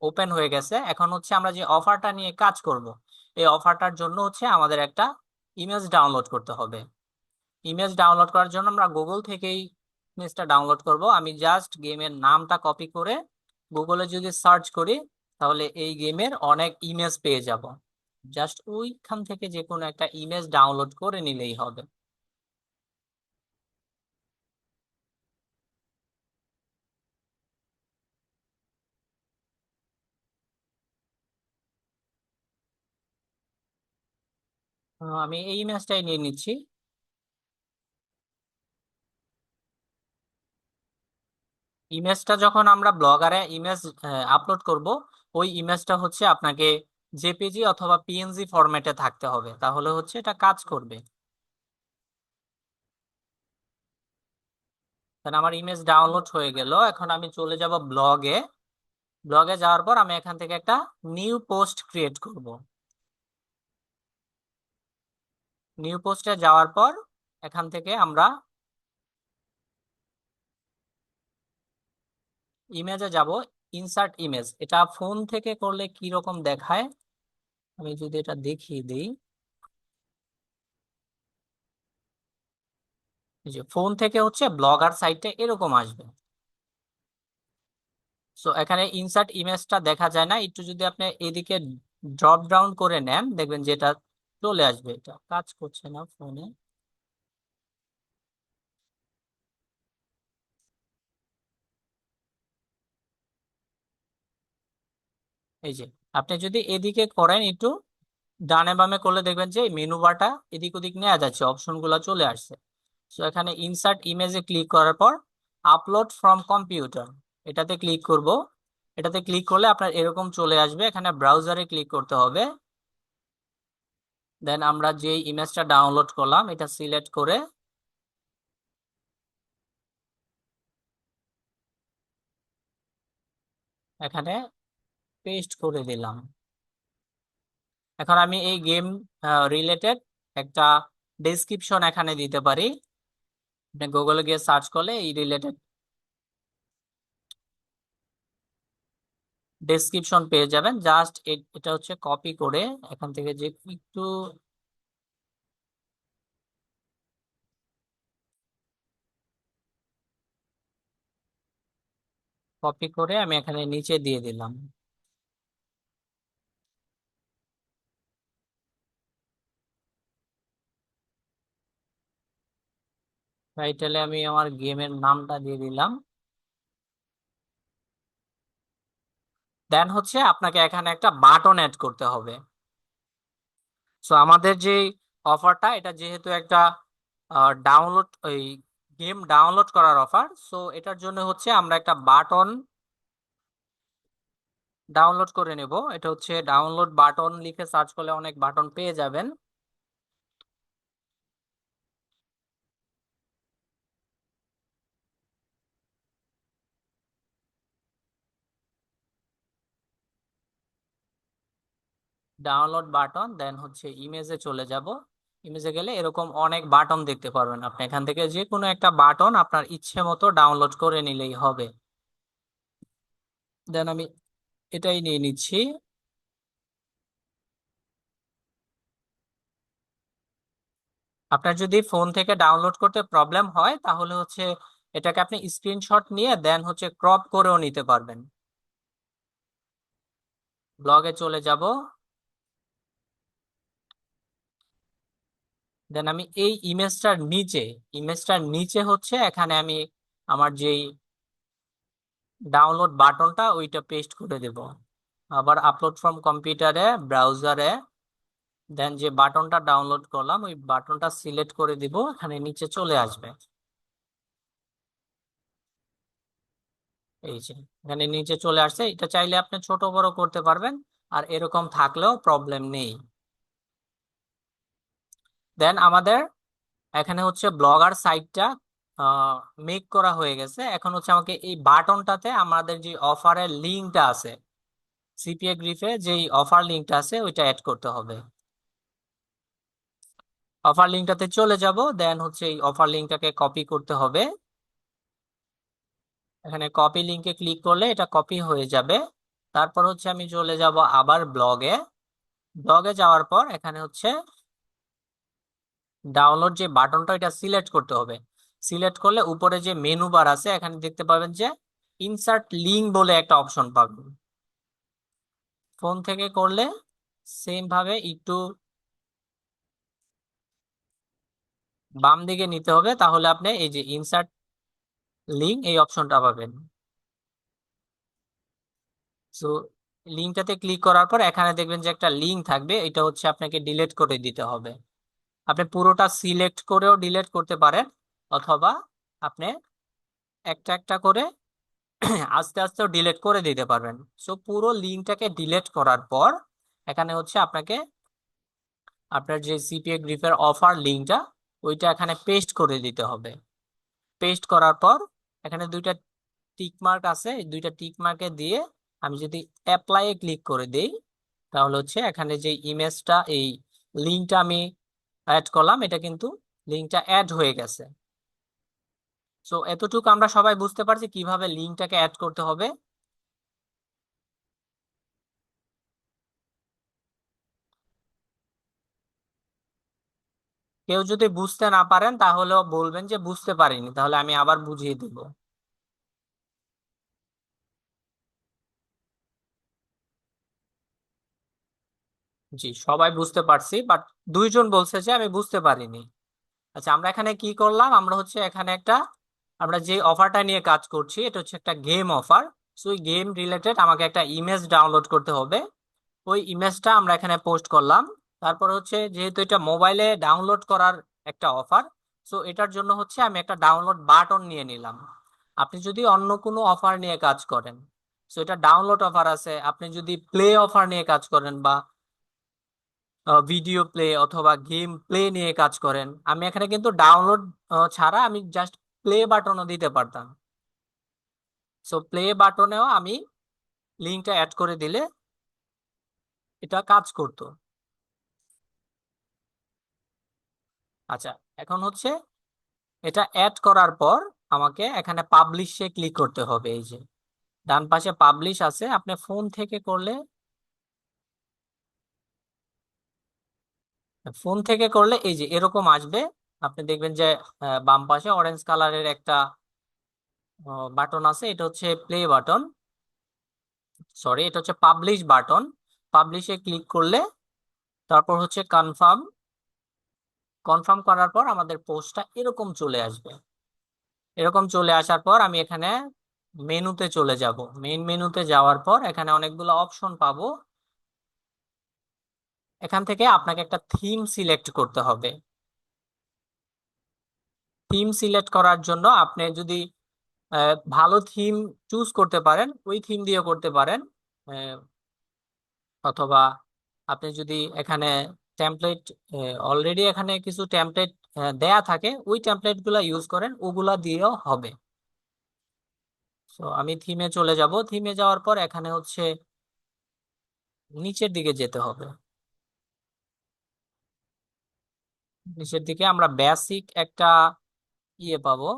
ওপেন হয়ে গেছে। এখন হচ্ছে আমরা যে অফারটা নিয়ে কাজ করব, এই অফারটার জন্য হচ্ছে আমাদের একটা ইমেজ ডাউনলোড করতে হবে। ইমেজ ডাউনলোড করার জন্য আমরা গুগল থেকেই ইমেজটা ডাউনলোড করব। আমি জাস্ট গেমের নামটা কপি করে গুগলে যদি সার্চ করি, তাহলে এই গেমের অনেক ইমেজ পেয়ে যাব। জাস্ট ওইখান থেকে যে কোনো একটা ইমেজ ডাউনলোড করে নিলেই হবে। আমি এই ইমেজটাই নিয়ে নিচ্ছি। ইমেজটা যখন আমরা ব্লগারে ইমেজ আপলোড করব, ওই ইমেজটা হচ্ছে আপনাকে জেপিজি অথবা পিএনজি ফরম্যাটে থাকতে হবে, তাহলে হচ্ছে এটা কাজ করবে। তাহলে আমার ইমেজ ডাউনলোড হয়ে গেল, এখন আমি চলে যাব ব্লগে। ব্লগে যাওয়ার পর আমি এখান থেকে একটা নিউ পোস্ট ক্রিয়েট করব। নিউ পোস্টে যাওয়ার পর এখান থেকে আমরা ইমেজে যাব। ইনসার্ট ইমেজ, এটা ফোন থেকে করলে কি রকম দেখায় আমি যদি এটা দেখিয়ে দিই। এই যে ফোন থেকে হচ্ছে ব্লগার সাইটে এরকম আসবে। সো এখানে ইনসার্ট ইমেজটা দেখা যায় না, একটু যদি আপনি এদিকে ড্রপ ডাউন করে নেন দেখবেন যেটা চলে আসবে। এটা কাজ করছে না ফোনে। এই যে আপনি যদি এদিকে করেন একটু ডানে বামে করলে দেখবেন যে মেনু বারটা এদিক ওদিক নেওয়া যাচ্ছে, অপশন গুলা চলে আসছে। তো এখানে ইনসার্ট ইমেজে ক্লিক করার পর আপলোড ফ্রম কম্পিউটার এটাতে ক্লিক করব। এটাতে ক্লিক করলে আপনার এরকম চলে আসবে, এখানে ব্রাউজারে ক্লিক করতে হবে। দেন আমরা যে ইমেজটা ডাউনলোড করলাম এটা সিলেক্ট করে এখানে পেস্ট করে দিলাম। এখন আমি এই গেম রিলেটেড একটা ডেসক্রিপশন এখানে দিতে পারি। আপনি গুগলে গিয়ে সার্চ করলে এই রিলেটেড ডেসক্রিপশন পেয়ে যাবেন। জাস্ট এটা হচ্ছে কপি করে এখান থেকে যে একটু কপি করে আমি এখানে নিচে দিয়ে দিলাম। টাইটেলে আমি আমার গেমের নামটা দিয়ে দিলাম। দেন হচ্ছে আপনাকে এখানে একটা বাটন অ্যাড করতে হবে। সো আমাদের যে অফারটা, এটা যেহেতু একটা ডাউনলোড ওই গেম ডাউনলোড করার অফার, সো এটার জন্য হচ্ছে আমরা একটা বাটন ডাউনলোড করে নেব। এটা হচ্ছে ডাউনলোড বাটন লিখে সার্চ করলে অনেক বাটন পেয়ে যাবেন। ডাউনলোড বাটন, দেন হচ্ছে ইমেজে চলে যাব। ইমেজে গেলে এরকম অনেক বাটন দেখতে পারবেন। আপনি এখান থেকে যে কোনো একটা বাটন আপনার ইচ্ছে মতো ডাউনলোড করে নিলেই হবে। দেন আমি এটাই নিয়ে নিচ্ছি। আপনার যদি ফোন থেকে ডাউনলোড করতে প্রবলেম হয় তাহলে হচ্ছে এটাকে আপনি স্ক্রিনশট নিয়ে দেন হচ্ছে ক্রপ করেও নিতে পারবেন। ব্লগে চলে যাব। দেন আমি এই ইমেজটার নিচে হচ্ছে এখানে আমি আমার যেই ডাউনলোড বাটনটা ওইটা পেস্ট করে দেব। আবার আপলোড ফ্রম কম্পিউটারে ব্রাউজারে দেন যে বাটনটা ডাউনলোড করলাম ওই বাটনটা সিলেক্ট করে দিব, এখানে নিচে চলে আসবে। এই যে এখানে নিচে চলে আসছে। এটা চাইলে আপনি ছোট বড় করতে পারবেন, আর এরকম থাকলেও প্রবলেম নেই। দেন আমাদের এখানে হচ্ছে ব্লগার সাইটটা মেক করা হয়ে গেছে। এখন হচ্ছে আমাকে এই বাটনটাতে আমাদের যে অফারের লিঙ্কটা আছে, সিপিএ গ্রিফে যেই অফার লিঙ্কটা আছে ওইটা অ্যাড করতে হবে। অফার লিঙ্কটাতে চলে যাব। দেন হচ্ছে এই অফার লিঙ্কটাকে কপি করতে হবে। এখানে কপি লিঙ্কে ক্লিক করলে এটা কপি হয়ে যাবে। তারপর হচ্ছে আমি চলে যাব আবার ব্লগে। ব্লগে যাওয়ার পর এখানে হচ্ছে ডাউনলোড যে বাটনটা এটা সিলেক্ট করতে হবে। সিলেক্ট করলে উপরে যে মেনু বার আছে এখানে দেখতে পাবেন যে ইনসার্ট লিঙ্ক বলে একটা অপশন পাবেন। ফোন থেকে করলে সেম ভাবে একটু বাম দিকে নিতে হবে, তাহলে আপনি এই যে ইনসার্ট লিঙ্ক এই অপশনটা পাবেন। সো লিঙ্কটাতে ক্লিক করার পর এখানে দেখবেন যে একটা লিঙ্ক থাকবে, এটা হচ্ছে আপনাকে ডিলিট করে দিতে হবে। আপনি পুরোটা সিলেক্ট করেও ডিলিট করতে পারেন, অথবা আপনি একটা একটা করে আস্তে আস্তেও ডিলিট করে দিতে পারবেন। সো পুরো লিঙ্কটাকে ডিলিট করার পর এখানে হচ্ছে আপনাকে আপনার যে সিপিএ গ্রিফের অফার লিঙ্কটা ওইটা এখানে পেস্ট করে দিতে হবে। পেস্ট করার পর এখানে দুইটা টিক মার্ক আছে, এই দুইটা টিক মার্কে দিয়ে আমি যদি অ্যাপ্লাই এ ক্লিক করে দেই তাহলে হচ্ছে এখানে যে ইমেজটা এই লিঙ্কটা আমি অ্যাড করলাম এটা কিন্তু লিঙ্কটা অ্যাড হয়ে গেছে। সো এতটুকু আমরা সবাই বুঝতে পারছি কিভাবে লিঙ্কটাকে অ্যাড করতে হবে। কেউ যদি বুঝতে না পারেন তাহলেও বলবেন যে বুঝতে পারিনি, তাহলে আমি আবার বুঝিয়ে দিব। জি, সবাই বুঝতে পারছি, বাট দুইজন বলছে যে আমি বুঝতে পারিনি। আচ্ছা, আমরা এখানে কি করলাম, আমরা হচ্ছে এখানে একটা আমরা যে অফারটা নিয়ে কাজ করছি এটা হচ্ছে একটা গেম অফার। সো ওই গেম রিলেটেড আমাকে একটা ইমেজ ডাউনলোড করতে হবে। ওই ইমেজটা আমরা এখানে পোস্ট করলাম। তারপর হচ্ছে যেহেতু এটা মোবাইলে ডাউনলোড করার একটা অফার, সো এটার জন্য হচ্ছে আমি একটা ডাউনলোড বাটন নিয়ে নিলাম। আপনি যদি অন্য কোনো অফার নিয়ে কাজ করেন, সো এটা ডাউনলোড অফার আছে, আপনি যদি প্লে অফার নিয়ে কাজ করেন বা ভিডিও প্লে অথবা গেম প্লে নিয়ে কাজ করেন, আমি এখানে কিন্তু ডাউনলোড ছাড়া আমি জাস্ট প্লে বাটনও দিতে পারতাম। সো প্লে বাটনেও আমি লিঙ্কটা অ্যাড করে দিলে এটা কাজ করতো। আচ্ছা, এখন হচ্ছে এটা অ্যাড করার পর আমাকে এখানে পাবলিশে ক্লিক করতে হবে। এই যে ডান পাশে পাবলিশ আছে, আপনি ফোন থেকে করলে, এই যে এরকম আসবে। আপনি দেখবেন যে বাম পাশে অরেঞ্জ কালারের একটা বাটন আছে, এটা হচ্ছে প্লে বাটন, সরি এটা হচ্ছে পাবলিশ বাটন। পাবলিশে ক্লিক করলে তারপর হচ্ছে কনফার্ম। কনফার্ম করার পর আমাদের পোস্টটা এরকম চলে আসবে। এরকম চলে আসার পর আমি এখানে মেনুতে চলে যাব। মেইন মেনুতে যাওয়ার পর এখানে অনেকগুলো অপশন পাবো। এখান থেকে আপনাকে একটা থিম সিলেক্ট করতে হবে। থিম সিলেক্ট করার জন্য আপনি যদি ভালো থিম চুজ করতে পারেন, ওই থিম দিয়ে করতে পারেন। আহ, অথবা আপনি যদি এখানে টেমপ্লেট, অলরেডি এখানে কিছু টেমপ্লেট দেয়া থাকে, ওই টেমপ্লেট গুলা ইউজ করেন, ওগুলা দিয়েও হবে। তো আমি থিমে চলে যাব। থিমে যাওয়ার পর এখানে হচ্ছে নিচের দিকে যেতে হবে। নিচের দিকে আমরা বেসিক একটা ইয়ে পাবো।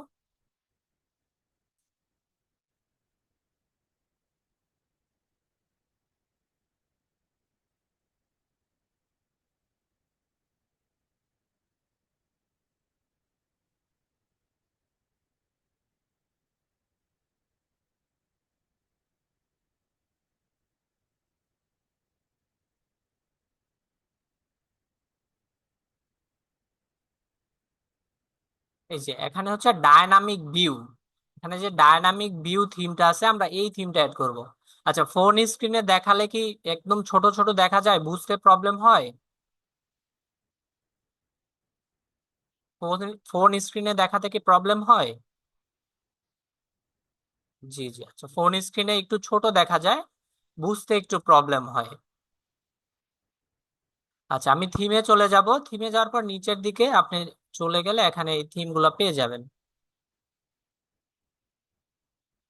এই যে এখানে হচ্ছে ডায়নামিক ভিউ। এখানে যে ডায়নামিক ভিউ থিমটা আছে, আমরা এই থিমটা অ্যাড করব। আচ্ছা, ফোন স্ক্রিনে দেখালে কি একদম ছোট ছোট দেখা যায়, বুঝতে প্রবলেম হয়? ফোন ফোন স্ক্রিনে দেখাতে কি প্রবলেম হয়? জি জি, আচ্ছা ফোন স্ক্রিনে একটু ছোট দেখা যায়, বুঝতে একটু প্রবলেম হয়। আচ্ছা, আমি থিমে চলে যাব। থিমে যাওয়ার পর নিচের দিকে আপনি চলে গেলে এখানে এই থিম গুলা পেয়ে যাবেন।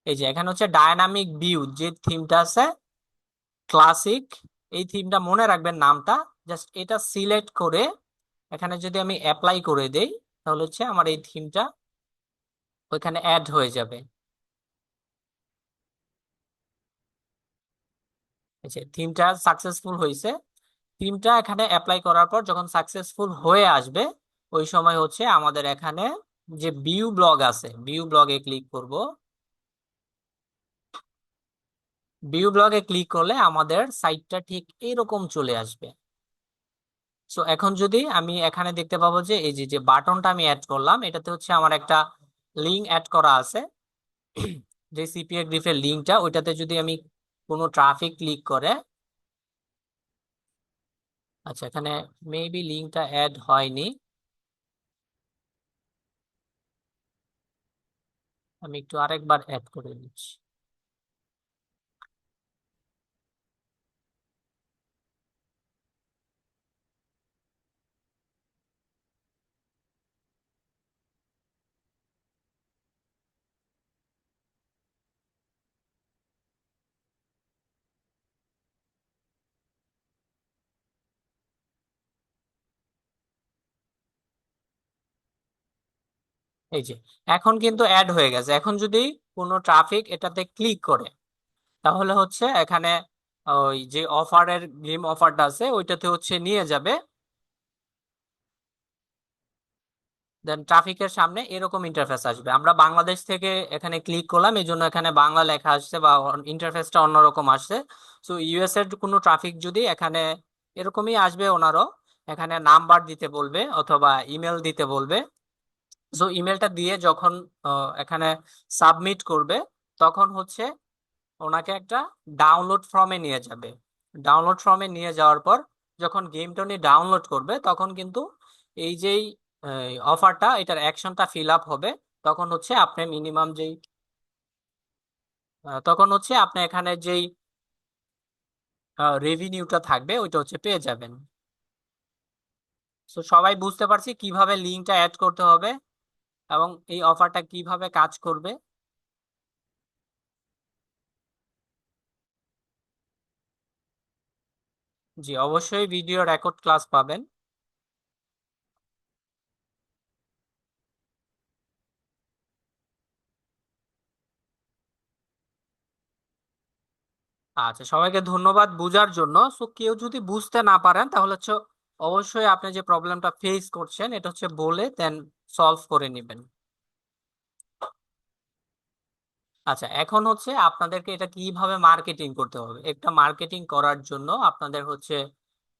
এই যে এখানে হচ্ছে ডায়নামিক ভিউ যে থিমটা আছে, ক্লাসিক, এই থিমটা মনে রাখবেন নামটা। জাস্ট এটা সিলেক্ট করে এখানে যদি আমি অ্যাপ্লাই করে দেই, তাহলে হচ্ছে আমার এই থিমটা ওইখানে অ্যাড হয়ে যাবে। এই যে থিমটা সাকসেসফুল হয়েছে। থিমটা এখানে অ্যাপ্লাই করার পর যখন সাকসেসফুল হয়ে আসবে, ওই সময় হচ্ছে আমাদের এখানে যে ভিউ ব্লগ আছে, ভিউ ব্লগে ক্লিক করব। ভিউ ব্লগে ক্লিক করলে আমাদের সাইটটা ঠিক এরকম চলে আসবে। সো এখন যদি আমি এখানে দেখতে পাবো যে এই যে যে বাটনটা আমি অ্যাড করলাম, এটাতে হচ্ছে আমার একটা লিঙ্ক অ্যাড করা আছে। যে সিপিএ গ্রিফের লিঙ্কটা, ওইটাতে যদি আমি কোনো ট্রাফিক ক্লিক করে, আচ্ছা এখানে মেবি লিঙ্কটা অ্যাড হয়নি, আমি একটু আরেকবার অ্যাড করে দিচ্ছি। এই যে এখন কিন্তু অ্যাড হয়ে গেছে। এখন যদি কোনো ট্রাফিক এটাতে ক্লিক করে, তাহলে হচ্ছে এখানে ওই যে অফারের গেম অফারটা আছে ওইটাতে হচ্ছে নিয়ে যাবে। দেন ট্রাফিকের সামনে এরকম ইন্টারফেস আসবে। আমরা বাংলাদেশ থেকে এখানে ক্লিক করলাম, এই জন্য এখানে বাংলা লেখা আসছে বা ইন্টারফেসটা অন্যরকম আসছে। সো ইউএস এর কোনো ট্রাফিক যদি এখানে এরকমই আসবে, ওনারও এখানে নাম্বার দিতে বলবে অথবা ইমেল দিতে বলবে। সো ইমেলটা দিয়ে যখন এখানে সাবমিট করবে, তখন হচ্ছে ওনাকে একটা ডাউনলোড ফর্মে নিয়ে যাবে। ডাউনলোড ফর্মে নিয়ে যাওয়ার পর যখন গেমটা উনি ডাউনলোড করবে, তখন কিন্তু এই যেই অফারটা, এটার অ্যাকশনটা ফিল আপ হবে। তখন হচ্ছে আপনি মিনিমাম যেই তখন হচ্ছে আপনি এখানে যেই রেভিনিউটা থাকবে ওইটা হচ্ছে পেয়ে যাবেন। তো সবাই বুঝতে পারছি কিভাবে লিঙ্কটা অ্যাড করতে হবে এবং এই অফারটা কিভাবে কাজ করবে। জি, অবশ্যই ভিডিও রেকর্ড ক্লাস পাবেন। আচ্ছা, সবাইকে ধন্যবাদ বুঝার জন্য। সো কেউ যদি বুঝতে না পারেন তাহলে হচ্ছে অবশ্যই আপনি যে প্রবলেমটা ফেস করছেন এটা হচ্ছে বলে দেন সলভ করে নেবেন। আচ্ছা, এখন হচ্ছে আপনাদেরকে এটা কিভাবে মার্কেটিং করতে হবে। একটা মার্কেটিং করার জন্য আপনাদের হচ্ছে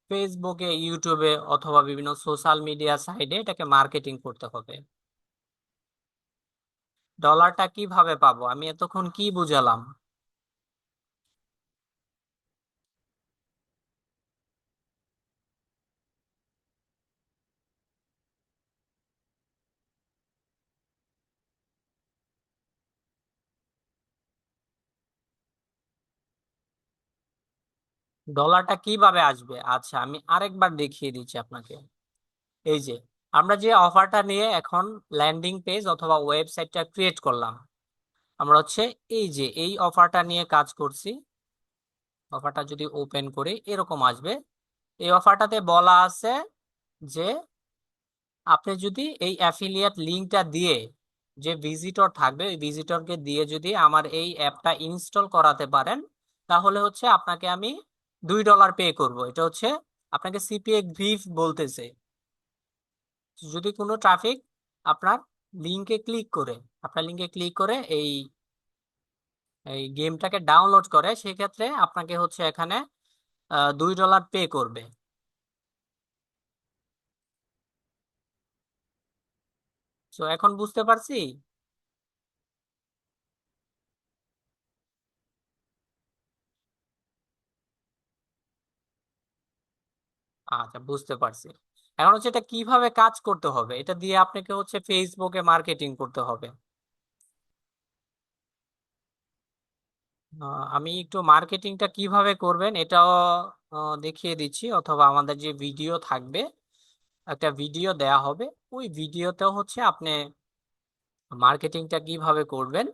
ফেসবুকে, ইউটিউবে অথবা বিভিন্ন সোশ্যাল মিডিয়া সাইটে এটাকে মার্কেটিং করতে হবে। ডলারটা কিভাবে পাবো, আমি এতক্ষণ কি বুঝালাম? ডলারটা কিভাবে আসবে, আচ্ছা আমি আরেকবার দেখিয়ে দিচ্ছি আপনাকে। এই যে আমরা যে অফারটা নিয়ে এখন ল্যান্ডিং পেজ অথবা ওয়েবসাইটটা ক্রিয়েট করলাম, আমরা হচ্ছে এই যে এই অফারটা নিয়ে কাজ করছি। অফারটা যদি ওপেন করি এরকম আসবে। এই অফারটাতে বলা আছে যে আপনি যদি এই অ্যাফিলিয়েট লিংকটা দিয়ে, যে ভিজিটর থাকবে ওই ভিজিটরকে দিয়ে যদি আমার এই অ্যাপটা ইনস্টল করাতে পারেন, তাহলে হচ্ছে আপনাকে আমি $2 পে করব। এটা হচ্ছে আপনাকে সিপিএ গ্রিফ বলতেছে। যদি কোনো ট্রাফিক আপনার লিংকে ক্লিক করে, আপনার লিংকে ক্লিক করে এই এই গেমটাকে ডাউনলোড করে, সেক্ষেত্রে আপনাকে হচ্ছে এখানে $2 পে করবে। তো এখন বুঝতে পারছি। আচ্ছা, বুঝতে পারছি। এখন হচ্ছে এটা কিভাবে কাজ করতে হবে, এটা দিয়ে আপনাকে হচ্ছে ফেসবুকে মার্কেটিং করতে হবে। আমি একটু মার্কেটিংটা কিভাবে করবেন এটাও দেখিয়ে দিচ্ছি, অথবা আমাদের যে ভিডিও থাকবে, একটা ভিডিও দেয়া হবে, ওই ভিডিওতেও হচ্ছে আপনি মার্কেটিংটা কিভাবে করবেন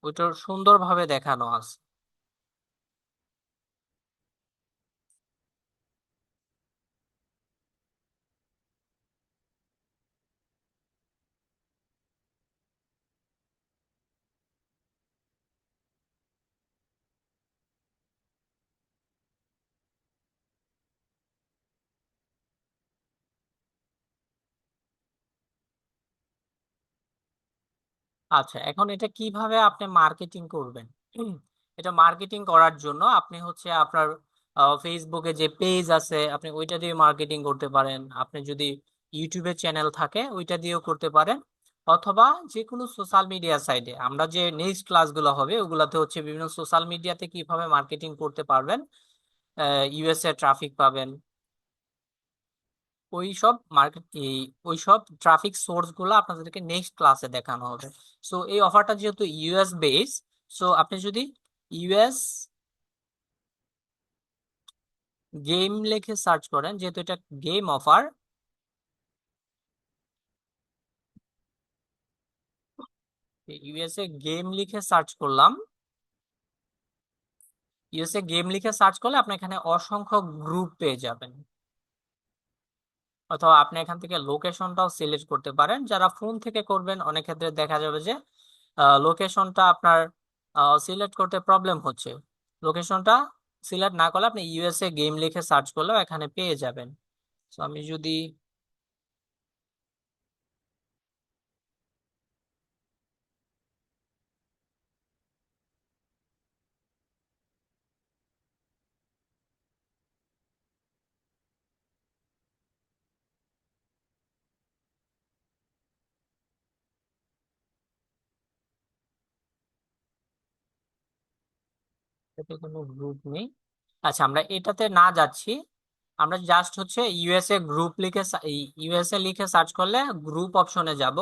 ওইটা সুন্দরভাবে দেখানো আছে। আচ্ছা, এখন এটা কিভাবে আপনি মার্কেটিং করবেন। হুম, এটা মার্কেটিং করার জন্য আপনি হচ্ছে আপনার ফেসবুকে যে পেজ আছে আপনি ওইটা দিয়ে মার্কেটিং করতে পারেন। আপনি যদি ইউটিউবে চ্যানেল থাকে ওইটা দিয়েও করতে পারেন, অথবা যে কোনো সোশ্যাল মিডিয়া সাইটে আমরা যে নেক্সট ক্লাসগুলো হবে ওগুলাতে হচ্ছে বিভিন্ন সোশ্যাল মিডিয়াতে কিভাবে মার্কেটিং করতে পারবেন, ইউএসএ ট্রাফিক পাবেন। ওই সব মার্কেট এই ওই সব ট্রাফিক সোর্স গুলো আপনাদেরকে নেক্সট ক্লাসে দেখানো হবে। সো এই অফারটা যেহেতু ইউএস বেস, সো আপনি যদি ইউএস গেম লিখে সার্চ করেন, যেহেতু এটা গেম অফার, ইউএসএ গেম লিখে সার্চ করলাম। ইউএসএ গেম লিখে সার্চ করলে আপনি এখানে অসংখ্য গ্রুপ পেয়ে যাবেন। অথবা আপনি এখান থেকে লোকেশনটাও সিলেক্ট করতে পারেন। যারা ফোন থেকে করবেন অনেক ক্ষেত্রে দেখা যাবে যে লোকেশনটা আপনার সিলেক্ট করতে প্রবলেম হচ্ছে। লোকেশনটা সিলেক্ট না করলে আপনি ইউএসএ গেম লিখে সার্চ করলেও এখানে পেয়ে যাবেন। তো আমি যদি এটাতে কোনো গ্রুপ নেই। আচ্ছা, আমরা এটাতে না যাচ্ছি। আমরা জাস্ট হচ্ছে ইউএসএ গ্রুপ লিখে ইউএসএ লিখে সার্চ করলে গ্রুপ অপশনে যাব।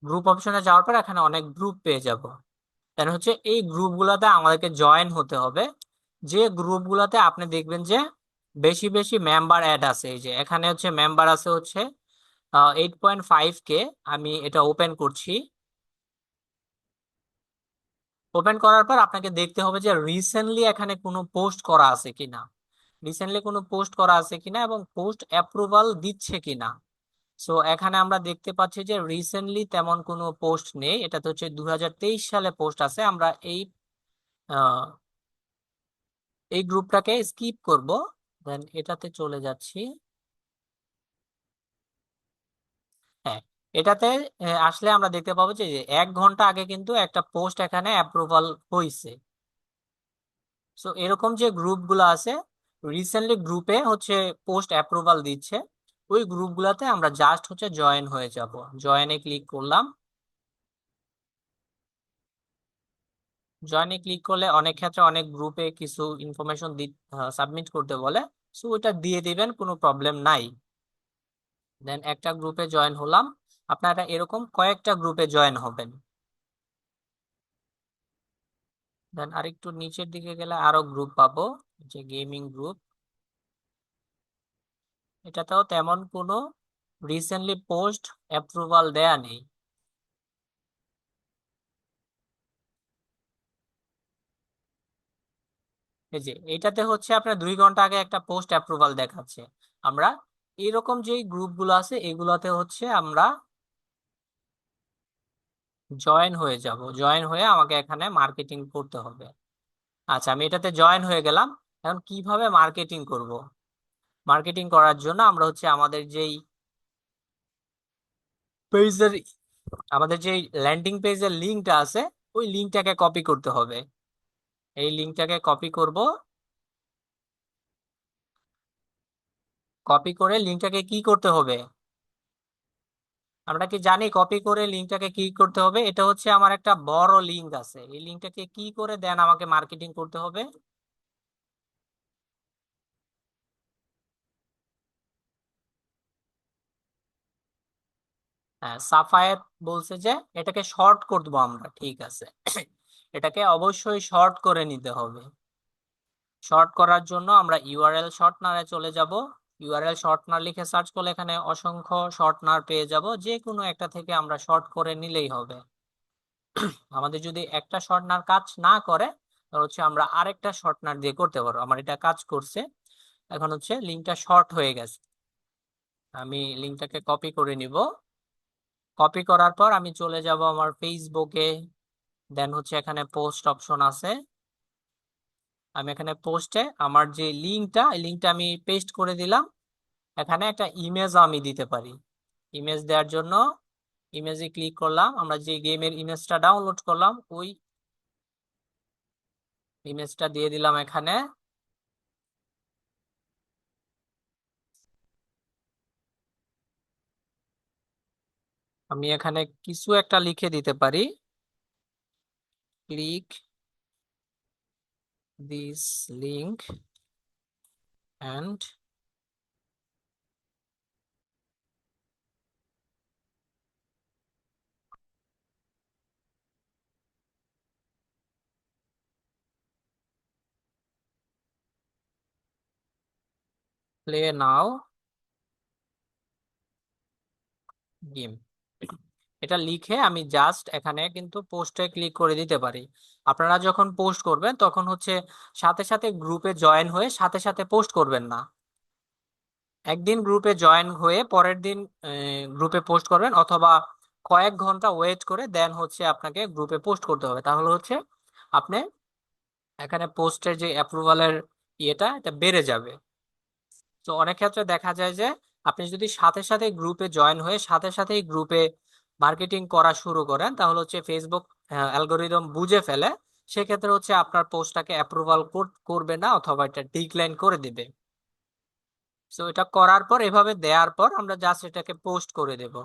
গ্রুপ অপশনে যাওয়ার পর এখানে অনেক গ্রুপ পেয়ে যাব। দেন হচ্ছে এই গ্রুপগুলোতে আমাদেরকে জয়েন হতে হবে। যে গ্রুপগুলোতে আপনি দেখবেন যে বেশি বেশি মেম্বার অ্যাড আছে, এই যে এখানে হচ্ছে মেম্বার আছে হচ্ছে 8.5K। আমি এটা ওপেন করছি। ওপেন করার পর আপনাকে দেখতে হবে যে রিসেন্টলি এখানে কোনো পোস্ট করা আছে কিনা, রিসেন্টলি কোনো পোস্ট করা আছে কিনা এবং পোস্ট অ্যাপ্রুভাল দিচ্ছে কিনা। সো এখানে আমরা দেখতে পাচ্ছি যে রিসেন্টলি তেমন কোনো পোস্ট নেই, এটা তো হচ্ছে 2023 সালে পোস্ট আছে। আমরা আহ, এই গ্রুপটাকে স্কিপ করব, দেন এটাতে চলে যাচ্ছি। হ্যাঁ, এটাতে আসলে আমরা দেখতে পাবো যে 1 ঘন্টা আগে কিন্তু একটা পোস্ট এখানে অ্যাপ্রুভাল হয়েছে। সো এরকম যে গ্রুপগুলো আছে, রিসেন্টলি গ্রুপে হচ্ছে পোস্ট অ্যাপ্রুভাল দিচ্ছে, ওই গ্রুপগুলোতে আমরা জাস্ট হচ্ছে জয়েন হয়ে যাব। জয়েনে ক্লিক করলাম। জয়েনে ক্লিক করলে অনেক ক্ষেত্রে অনেক গ্রুপে কিছু ইনফরমেশন সাবমিট করতে বলে, সো ওইটা দিয়ে দিবেন, কোনো প্রবলেম নাই। দেন একটা গ্রুপে জয়েন হলাম। আপনারা এরকম কয়েকটা গ্রুপে জয়েন হবেন। দেন আরেকটু নিচের দিকে গেলে আরো গ্রুপ পাবো, যে গেমিং গ্রুপ। এটাতেও তেমন কোনো রিসেন্টলি পোস্ট অ্যাপ্রুভাল দেয়া নেই। এই যে এটাতে হচ্ছে আপনার 2 ঘন্টা আগে একটা পোস্ট অ্যাপ্রুভাল দেখাচ্ছে। আমরা এরকম যে গ্রুপগুলো আছে এগুলোতে হচ্ছে আমরা জয়েন হয়ে যাব। জয়েন হয়ে আমাকে এখানে মার্কেটিং করতে হবে। আচ্ছা, আমি এটাতে জয়েন হয়ে গেলাম। এখন কিভাবে মার্কেটিং করব? মার্কেটিং করার জন্য আমরা হচ্ছে পেজের আমাদের যে ল্যান্ডিং পেজের লিঙ্কটা আছে, ওই লিঙ্কটাকে কপি করতে হবে। এই লিঙ্কটাকে কপি করব। কপি করে লিঙ্কটাকে কি করতে হবে? আমরা কি জানি কপি করে লিঙ্কটাকে কি করতে হবে? এটা হচ্ছে আমার একটা বড় লিঙ্ক আছে, এই লিঙ্কটাকে কি করে দেন আমাকে মার্কেটিং করতে হবে? হ্যাঁ, সাফায়েত বলছে যে এটাকে শর্ট করবো আমরা, ঠিক আছে। এটাকে অবশ্যই শর্ট করে নিতে হবে। শর্ট করার জন্য আমরা ইউআরএল শর্টনারে চলে যাব। ইউআরএল শর্টনার লিখে সার্চ করলে এখানে অসংখ্য শর্টনার পেয়ে যাব, যে কোনো একটা থেকে আমরা শর্ট করে নিলেই হবে। আমাদের যদি একটা শর্টনার কাজ না করে, তাহলে হচ্ছে আমরা আরেকটা শর্টনার দিয়ে করতে পারবো। আমার এটা কাজ করছে, এখন হচ্ছে লিঙ্কটা শর্ট হয়ে গেছে। আমি লিঙ্কটাকে কপি করে নিব। কপি করার পর আমি চলে যাব আমার ফেসবুকে। দেন হচ্ছে এখানে পোস্ট অপশন আছে। আমি এখানে পোস্টে আমার যে লিঙ্কটা, এই লিঙ্কটা আমি পেস্ট করে দিলাম। এখানে একটা ইমেজ আমি দিতে পারি। ইমেজ দেওয়ার জন্য ইমেজে ক্লিক করলাম। আমরা যে গেমের ইমেজটা ডাউনলোড করলাম ওই ইমেজটা দিয়ে দিলাম এখানে। আমি এখানে কিছু একটা লিখে দিতে পারি, click this link and play now game. এটা লিখে আমি জাস্ট এখানে কিন্তু পোস্টে ক্লিক করে দিতে পারি। আপনারা যখন পোস্ট করবেন তখন হচ্ছে সাথে সাথে গ্রুপে জয়েন হয়ে সাথে সাথে পোস্ট করবেন না। একদিন গ্রুপে জয়েন হয়ে পরের দিন গ্রুপে পোস্ট করবেন, অথবা কয়েক ঘন্টা ওয়েট করে দেন হচ্ছে আপনাকে গ্রুপে পোস্ট করতে হবে। তাহলে হচ্ছে আপনি এখানে পোস্টের যে অ্যাপ্রুভালের এটা বেড়ে যাবে। তো অনেক ক্ষেত্রে দেখা যায় যে আপনি যদি সাথে সাথে গ্রুপে জয়েন হয়ে সাথে সাথেই গ্রুপে মার্কেটিং করা শুরু করেন, তাহলে হচ্ছে ফেসবুক অ্যালগোরিদম বুঝে ফেলে। সেক্ষেত্রে হচ্ছে আপনার পোস্টটাকে অ্যাপ্রুভাল করবে না, অথবা এটা ডিক্লাইন করে দিবে। তো এটা করার পর, এভাবে দেওয়ার পর আমরা জাস্ট এটাকে পোস্ট করে দেব।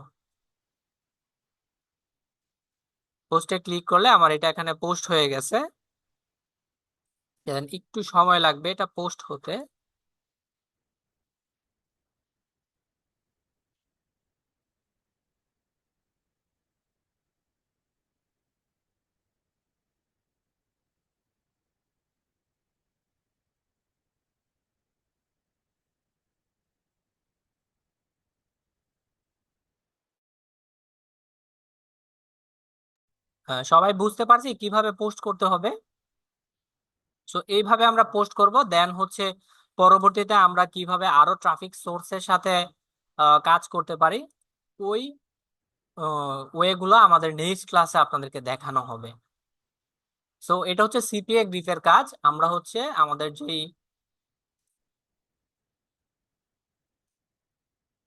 পোস্টে ক্লিক করলে আমার এটা এখানে পোস্ট হয়ে গেছে। Then একটু সময় লাগবে এটা পোস্ট হতে। সবাই বুঝতে পারছি কিভাবে পোস্ট করতে হবে? সো এইভাবে আমরা পোস্ট করব, দেন হচ্ছে পরবর্তীতে আমরা কিভাবে আরো ট্রাফিক সোর্সের সাথে কাজ করতে পারি, ওই ওয়েগুলো আমাদের নেক্সট ক্লাসে আপনাদেরকে দেখানো হবে। সো এটা হচ্ছে সিপিএ গ্রিফের কাজ। আমরা হচ্ছে আমাদের যেই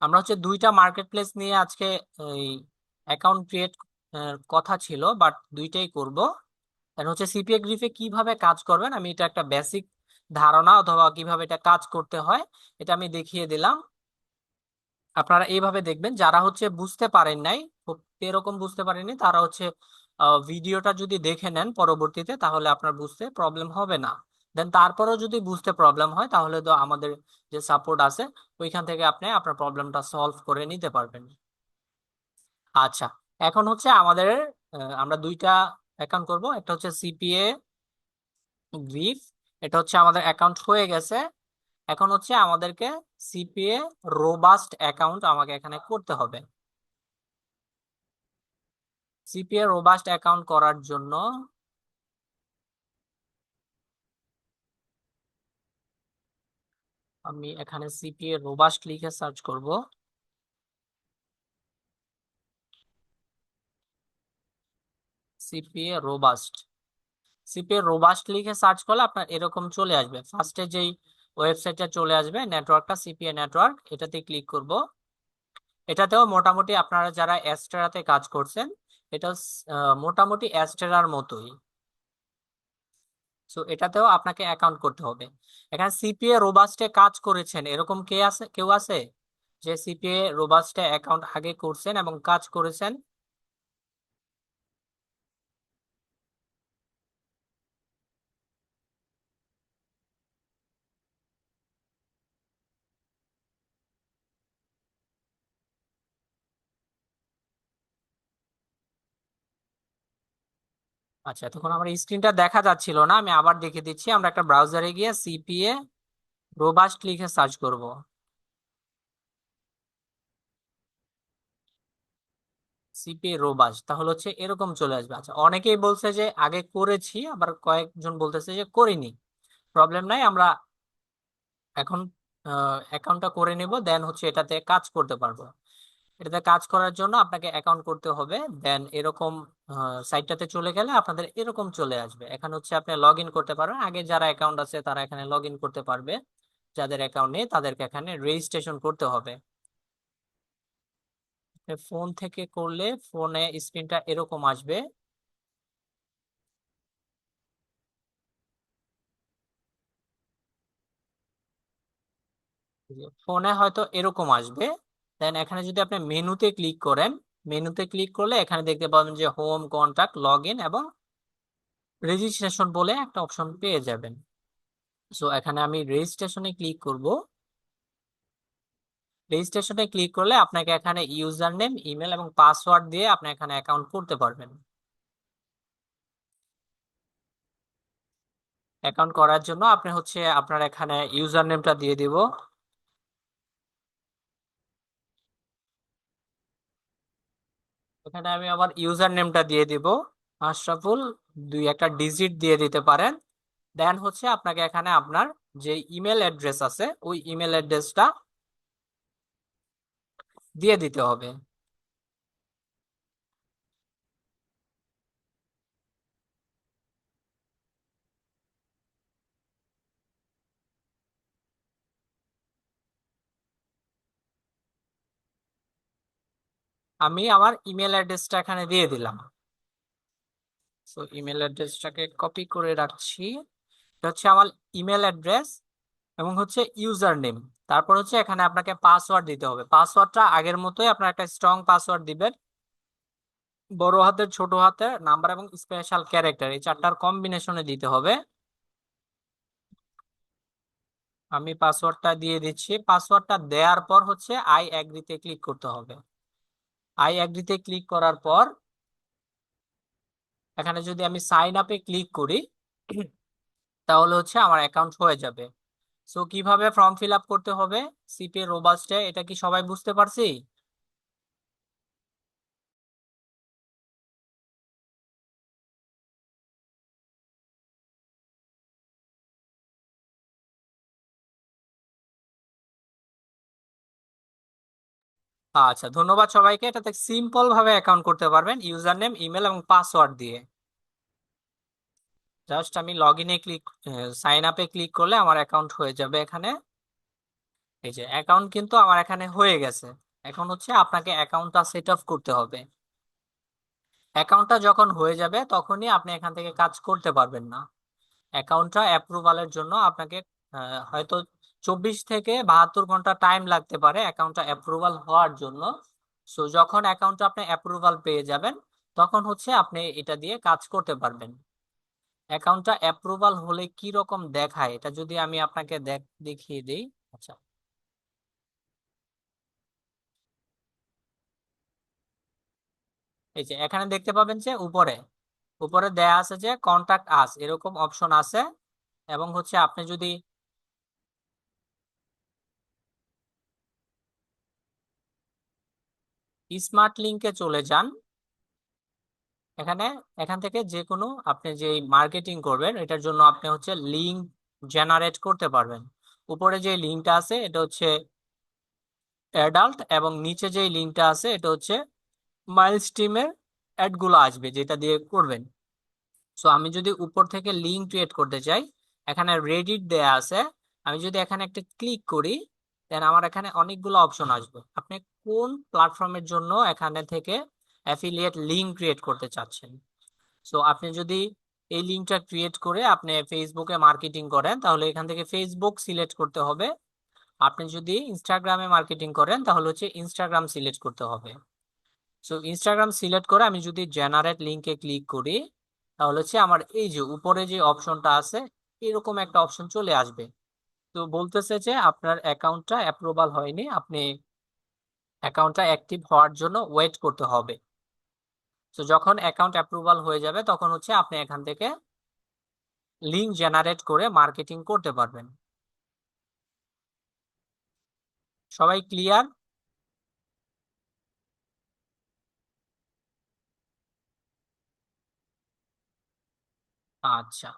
আমরা হচ্ছে দুইটা মার্কেট প্লেস নিয়ে আজকে এই অ্যাকাউন্ট ক্রিয়েট কথা ছিল, বাট দুইটাই করব। এখন হচ্ছে সিপিএ গ্রিফে কিভাবে কাজ করবেন, আমি এটা একটা বেসিক ধারণা অথবা কিভাবে এটা কাজ করতে হয় এটা আমি দেখিয়ে দিলাম। আপনারা এইভাবে দেখবেন, যারা হচ্ছে বুঝতে পারেন নাই, খুব এরকম বুঝতে পারেননি, তারা হচ্ছে ভিডিওটা যদি দেখে নেন পরবর্তীতে, তাহলে আপনার বুঝতে প্রবলেম হবে না। দেন তারপরেও যদি বুঝতে প্রবলেম হয়, তাহলে তো আমাদের যে সাপোর্ট আছে ওইখান থেকে আপনি আপনার প্রবলেমটা সলভ করে নিতে পারবেন। আচ্ছা, এখন হচ্ছে আমাদের আমরা দুইটা অ্যাকাউন্ট করব, একটা হচ্ছে সিপিএ গ্রিফ, এটা হচ্ছে আমাদের অ্যাকাউন্ট হয়ে গেছে। এখন হচ্ছে আমাদেরকে সিপিএ রোবাস্ট অ্যাকাউন্ট আমাকে এখানে করতে হবে। সিপিএ রোবাস্ট অ্যাকাউন্ট করার জন্য আমি এখানে সিপিএ রোবাস্ট লিখে সার্চ করব। সিপিএ রোবাস্ট, সিপিএ রোবাস্ট লিখে সার্চ করলে আপনার এরকম চলে আসবে। ফার্স্টে যেই ওয়েবসাইটটা চলে আসবে, নেটওয়ার্কটা সিপিএ নেটওয়ার্ক, এটাতে ক্লিক করব। এটাতেও মোটামুটি আপনারা যারা অ্যাস্টেরাতে কাজ করছেন, এটা মোটামুটি অ্যাস্টেরার মতোই। সো এটাতেও আপনাকে অ্যাকাউন্ট করতে হবে। এখানে সিপিএ রোবাস্টে কাজ করেছেন এরকম কে আছে, কেউ আছে যে সিপিএ রোবাস্টে অ্যাকাউন্ট আগে করছেন এবং কাজ করেছেন? আচ্ছা, তখন আমার স্ক্রিনটা দেখা যাচ্ছিল না, আমি আবার দেখে দিচ্ছি। আমরা একটা ব্রাউজারে গিয়ে সিপিএ রোবাস্ট লিখে সার্চ করব। সিপিএ রোবাস্ট তাহলে হচ্ছে এরকম চলে আসবে। আচ্ছা, অনেকেই বলছে যে আগে করেছি, আবার কয়েকজন বলতেছে যে করিনি। প্রবলেম নাই, আমরা এখন অ্যাকাউন্টটা করে নিব, দেন হচ্ছে এটাতে কাজ করতে পারবো। এটাতে কাজ করার জন্য আপনাকে অ্যাকাউন্ট করতে হবে। দেন এরকম সাইটটাতে চলে গেলে আপনাদের এরকম চলে আসবে। এখানে হচ্ছে আপনি লগ ইন করতে পারবেন, আগে যারা অ্যাকাউন্ট আছে তারা এখানে লগ ইন করতে পারবে। যাদের অ্যাকাউন্ট নেই তাদেরকে এখানে রেজিস্ট্রেশন করতে হবে। ফোন থেকে করলে ফোনে স্ক্রিনটা এরকম আসবে। ফোনে হয়তো এরকম আসবে। দেন এখানে যদি আপনি মেনুতে ক্লিক করেন, মেনুতে ক্লিক করলে এখানে দেখতে পাবেন যে হোম, কন্টাক্ট, লগ ইন এবং রেজিস্ট্রেশন বলে একটা অপশন পেয়ে যাবেন। সো এখানে আমি রেজিস্ট্রেশনে ক্লিক করব। রেজিস্ট্রেশনে ক্লিক করলে আপনাকে এখানে ইউজার নেম, ইমেল এবং পাসওয়ার্ড দিয়ে আপনি এখানে অ্যাকাউন্ট করতে পারবেন। অ্যাকাউন্ট করার জন্য আপনি হচ্ছে আপনার এখানে ইউজার নেমটা দিয়ে দিব। এখানে আমি আমার ইউজার নেমটা দিয়ে দিব আশরাফুল, দুই একটা ডিজিট দিয়ে দিতে পারেন। দেন হচ্ছে আপনাকে এখানে আপনার যে ইমেল অ্যাড্রেস আছে ওই ইমেল অ্যাড্রেসটা দিয়ে দিতে হবে। আমি আমার ইমেল অ্যাড্রেসটা এখানে দিয়ে দিলাম। সো ইমেল অ্যাড্রেসটাকে কপি করে রাখছি। এটা হচ্ছে আমার ইমেল অ্যাড্রেস এবং হচ্ছে ইউজার নেম। তারপর হচ্ছে এখানে আপনাকে পাসওয়ার্ড দিতে হবে। পাসওয়ার্ডটা আগের মতোই আপনার একটা স্ট্রং পাসওয়ার্ড দিবেন। বড় হাতের, ছোট হাতের, নাম্বার এবং স্পেশাল ক্যারেক্টার, এই চারটার কম্বিনেশনে দিতে হবে। আমি পাসওয়ার্ডটা দিয়ে দিচ্ছি। পাসওয়ার্ডটা দেওয়ার পর হচ্ছে আই অ্যাগ্রিতে ক্লিক করতে হবে। আই অ্যাগ্রিতে ক্লিক করার পর এখানে যদি আমি সাইন আপে ক্লিক করি, তাহলে হচ্ছে আমার অ্যাকাউন্ট হয়ে যাবে। সো কিভাবে ফর্ম ফিল আপ করতে হবে সিপিএ রোবাস্টে, এটা কি সবাই বুঝতে পারছি? আচ্ছা, ধন্যবাদ সবাইকে। এটাতে সিম্পল ভাবে অ্যাকাউন্ট করতে পারবেন ইউজার নেম, ইমেল এবং পাসওয়ার্ড দিয়ে। জাস্ট আমি লগ ইনে ক্লিক, সাইন আপে ক্লিক করলে আমার অ্যাকাউন্ট হয়ে যাবে এখানে। এই যে অ্যাকাউন্ট কিন্তু আমার এখানে হয়ে গেছে। এখন হচ্ছে আপনাকে অ্যাকাউন্টটা সেট আপ করতে হবে। অ্যাকাউন্টটা যখন হয়ে যাবে তখনই আপনি এখান থেকে কাজ করতে পারবেন না। অ্যাকাউন্টটা অ্যাপ্রুভালের জন্য আপনাকে হয়তো 24 থেকে 72 ঘন্টা টাইম লাগতে পারে অ্যাকাউন্টটা অ্যাপ্রুভাল হওয়ার জন্য। সো যখন অ্যাকাউন্টটা আপনি অ্যাপ্রুভাল পেয়ে যাবেন তখন হচ্ছে আপনি এটা দিয়ে কাজ করতে পারবেন। অ্যাকাউন্টটা অ্যাপ্রুভাল হলে কি রকম দেখায় এটা যদি আমি আপনাকে দেখিয়ে দিই। আচ্ছা, এই যে এখানে দেখতে পাবেন যে উপরে উপরে দেয়া আছে যে কন্টাক্ট আস এরকম অপশন আছে। এবং হচ্ছে আপনি যদি স্মার্ট লিংকে চলে যান, এখানে এখান থেকে যে কোনো আপনি যে মার্কেটিং করবেন এটার জন্য আপনি হচ্ছে লিংক জেনারেট করতে পারবেন। উপরে যে লিংকটা আছে এটা হচ্ছে অ্যাডাল্ট, এবং নিচে যে লিংকটা আছে এটা হচ্ছে মাইল স্ট্রিমের অ্যাড গুলো আসবে যেটা দিয়ে করবেন। সো আমি যদি উপর থেকে লিংক ক্রিয়েট করতে চাই, এখানে রেডিট দেয়া আছে। আমি যদি এখানে একটা ক্লিক করি, দেন আমার এখানে অনেকগুলো অপশন আসবে। আপনি কোন প্ল্যাটফর্মের জন্য এখানে থেকে অ্যাফিলিয়েট লিংক ক্রিয়েট করতে চাচ্ছেন। সো আপনি যদি এই লিঙ্কটা ক্রিয়েট করে আপনি ফেসবুকে মার্কেটিং করেন তাহলে এখান থেকে ফেসবুক সিলেক্ট করতে হবে। আপনি যদি ইনস্টাগ্রামে মার্কেটিং করেন তাহলে হচ্ছে ইনস্টাগ্রাম সিলেক্ট করতে হবে। সো ইনস্টাগ্রাম সিলেক্ট করে আমি যদি জেনারেট লিঙ্কে ক্লিক করি তাহলে হচ্ছে আমার এই যে উপরে যে অপশনটা আছে এরকম একটা অপশন চলে আসবে। তো বলতেছে যে আপনার অ্যাকাউন্টটা অ্যাপ্রুভাল হয়নি, আপনি অ্যাকাউন্টটা অ্যাক্টিভ হওয়ার জন্য ওয়েট করতে হবে। তো যখন অ্যাকাউন্ট অ্যাপ্রুভাল হয়ে যাবে তখন হচ্ছে আপনি এখান থেকে লিংক জেনারেট করে মার্কেটিং করতে পারবেন। সবাই ক্লিয়ার? আচ্ছা,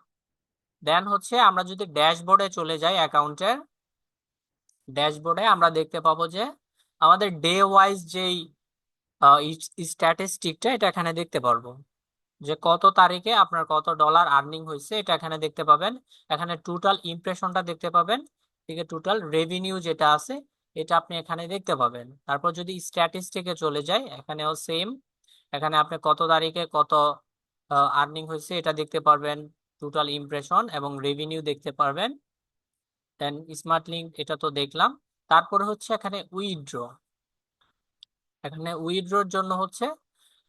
দেন হচ্ছে আমরা যদি ড্যাশবোর্ডে চলে যাই অ্যাকাউন্টের, ড্যাশবোর্ডে আমরা দেখতে পাবো যে আমাদের ডে ওয়াইজ যেই স্ট্যাটিস্টিকটা এটা এখানে দেখতে পারবো যে কত তারিখে আপনার কত ডলার আর্নিং হয়েছে এটা এখানে দেখতে পাবেন। এখানে টোটাল ইমপ্রেশনটা দেখতে পাবেন, ঠিক আছে, টোটাল রেভিনিউ যেটা আছে এটা আপনি এখানে দেখতে পাবেন। তারপর যদি স্ট্যাটিস্টিকে চলে যায় এখানেও সেম, এখানে আপনি কত তারিখে কত আর্নিং হয়েছে এটা দেখতে পারবেন, টোটাল ইমপ্রেশন এবং রেভিনিউ দেখতে পারবেন। দেন স্মার্ট লিঙ্ক এটা তো দেখলাম। তারপরে হচ্ছে এখানে উইথড্র, এখানে উইথড্রর জন্য হচ্ছে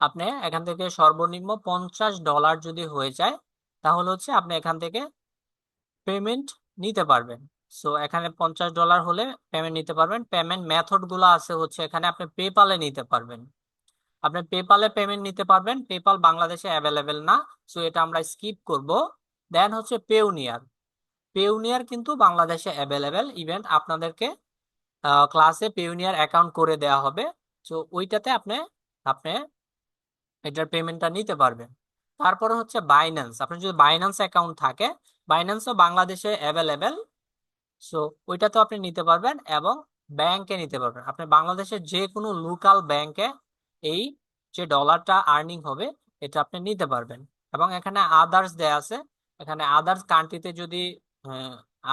আপনি এখান থেকে সর্বনিম্ন $50 যদি হয়ে যায় তাহলে হচ্ছে আপনি এখান থেকে পেমেন্ট নিতে পারবেন। সো এখানে $50 হলে পেমেন্ট নিতে পারবেন। পেমেন্ট মেথড গুলো আছে হচ্ছে এখানে আপনি পেপালে নিতে পারবেন, আপনি পেপালে পেমেন্ট নিতে পারবেন। পেপাল বাংলাদেশে অ্যাভেলেবেল না, সো এটা আমরা স্কিপ করব। দেন হচ্ছে পেউনিয়ার, পেউনিয়ার কিন্তু বাংলাদেশে অ্যাভেলেবেল। ইভেন্ট আপনাদেরকে ক্লাসে পেউনিয়ার অ্যাকাউন্ট করে দেওয়া হবে। সো ওইটাতে আপনি আপনি এটার পেমেন্টটা নিতে পারবেন। তারপরে হচ্ছে বাইন্যান্স, আপনার যদি বাইন্যান্স অ্যাকাউন্ট থাকে বাইন্যান্সও বাংলাদেশে অ্যাভেলেবেল। সো ওইটাতেও আপনি নিতে পারবেন এবং ব্যাংকে নিতে পারবেন। আপনি বাংলাদেশের যে কোনো লোকাল ব্যাংকে এই যে ডলারটা আর্নিং হবে এটা আপনি নিতে পারবেন। এবং এখানে আদার্স দেয়া আছে, এখানে আদার্স কান্ট্রিতে যদি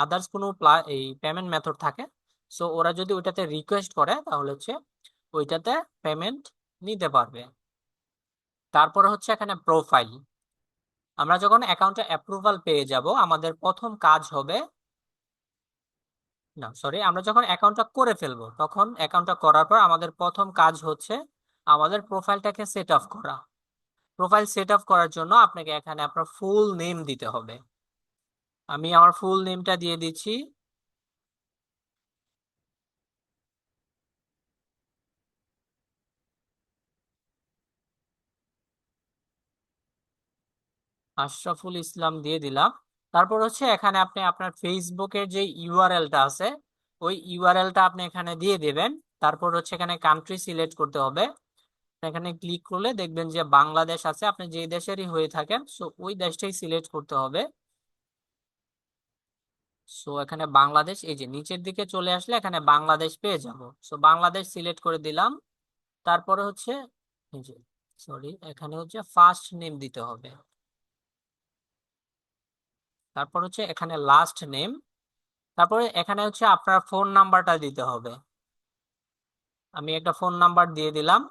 আদার্স কোনো এই পেমেন্ট মেথড থাকে, সো ওরা যদি ওইটাতে রিকোয়েস্ট করে তাহলে হচ্ছে ওইটাতে পেমেন্ট নিতে পারবে। তারপরে হচ্ছে এখানে প্রোফাইল, আমরা যখন অ্যাকাউন্টে অ্যাপ্রুভাল পেয়ে যাব আমাদের প্রথম কাজ হবে, না সরি, আমরা যখন অ্যাকাউন্টটা করে ফেলবো তখন অ্যাকাউন্টটা করার পর আমাদের প্রথম কাজ হচ্ছে আমাদের প্রোফাইলটাকে সেট আপ করা। প্রোফাইল সেট আপ করার জন্য আপনাকে এখানে আপনার ফুল নেম দিতে হবে। আমি আমার ফুল নেমটা দিয়ে দিচ্ছি, আশরাফুল ইসলাম দিয়ে দিলাম। তারপর হচ্ছে এখানে আপনি আপনার ফেসবুকের যে ইউআরএলটা আছে ওই ইউআরএলটা আপনি এখানে দিয়ে দেবেন। তারপর হচ্ছে এখানে কান্ট্রি সিলেক্ট করতে হবে, এখানে ক্লিক করলে দেখবেন যে বাংলাদেশ আছে, আপনি যে দেশেরই হয়ে থাকেন সো ওই দেশটাই সিলেক্ট করতে হবে। সো এখানে বাংলাদেশ, এই যে নিচের দিকে চলে আসলে এখানে বাংলাদেশ পেয়ে যাব। সো বাংলাদেশ সিলেক্ট করে দিলাম। তারপরে হচ্ছে এই যে, সরি, এখানে হচ্ছে ফার্স্ট নেম দিতে হবে। তারপর হচ্ছে এখানে লাস্ট নেম। তারপরে এখানে হচ্ছে আপনার ফোন নাম্বারটা দিতে হবে। আমি একটা ফোন নাম্বার দিয়ে দিলাম।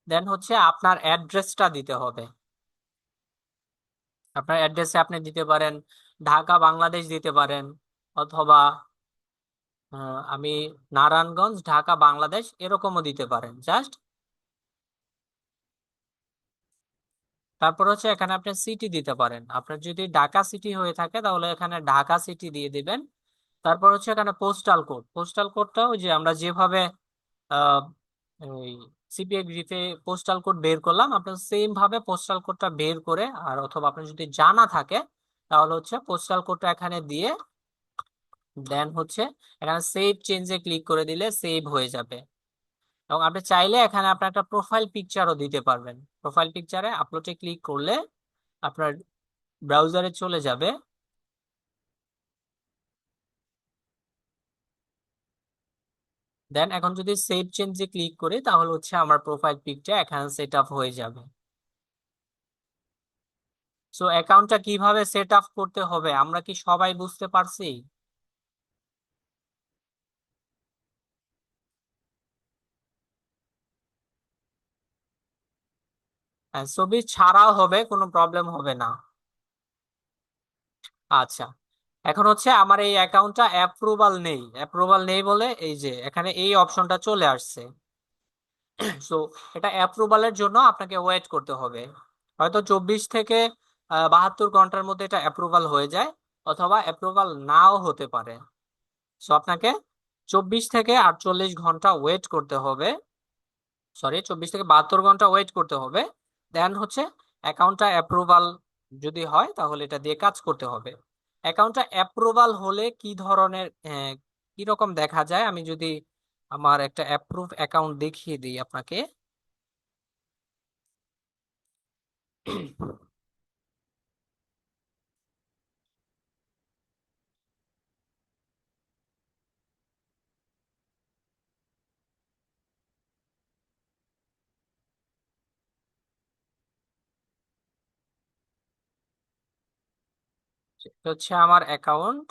দেন হচ্ছে আপনার অ্যাড্রেসটা দিতে হবে। আপনার অ্যাড্রেসে আপনি দিতে পারেন ঢাকা বাংলাদেশ দিতে পারেন, অথবা আমি নারায়ণগঞ্জ ঢাকা বাংলাদেশ এরকমও দিতে পারেন জাস্ট। তারপর হচ্ছে এখানে আপনি সিটি দিতে পারেন। আপনার যদি ঢাকা সিটি হয়ে থাকে তাহলে এখানে ঢাকা সিটি দিয়ে দিবেন। তারপর হচ্ছে এখানে পোস্টাল কোড। পোস্টাল কোডটা ওই যে আমরা যেভাবে আহ, ওই সিপিএ গ্রিফে পোস্টাল কোড বের করলাম, আপনার সেম ভাবে পোস্টাল কোডটা বের করে, আর অথবা আপনার যদি জানা থাকে তাহলে হচ্ছে পোস্টাল কোডটা এখানে দিয়ে দেন হচ্ছে এখানে সেভ চেঞ্জে ক্লিক করে দিলে সেভ হয়ে যাবে। এবং আপনি চাইলে এখানে আপনার একটা প্রোফাইল পিকচারও দিতে পারবেন। প্রোফাইল পিকচারে আপলোডে ক্লিক করলে আপনার ব্রাউজারে চলে যাবে। দেন এখন যদি সেভ চেঞ্জে ক্লিক করি তাহলে হচ্ছে আমার প্রোফাইল পিকচার এখানে সেট আপ হয়ে যাবে। সো অ্যাকাউন্টটা কিভাবে সেট আপ করতে হবে আমরা কি সবাই বুঝতে পারছি? হ্যাঁ, ছবি ছাড়াও হবে, কোনো প্রবলেম হবে না। আচ্ছা, এখন হচ্ছে আমার এই অ্যাকাউন্টটা অ্যাপ্রুভাল নেই বলে এই যে এখানে এই অপশনটা চলে আসছে। সো এটা অ্যাপ্রুভালের জন্য আপনাকে ওয়েট করতে হবে। হয়তো 24 থেকে 72 ঘন্টার মধ্যে এটা অ্যাপ্রুভাল হয়ে যায়, অথবা অ্যাপ্রুভাল নাও হতে পারে। সো আপনাকে 24 থেকে 48 ঘন্টা ওয়েট করতে হবে। সরি, 24 থেকে 72 ঘন্টা ওয়েট করতে হবে। দেন হচ্ছে অ্যাকাউন্টটা অ্যাপ্রুভাল যদি হয় তাহলে এটা দিয়ে কাজ করতে হবে। অ্যাকাউন্টটা অ্যাপ্রুভাল হলে কি ধরনের কি রকম দেখা যায়, আমি যদি আমার একটা অ্যাপ্রুভ অ্যাকাউন্ট দেখিয়ে দিই আপনাকে। এটা হচ্ছে আমার অ্যাকাউন্ট।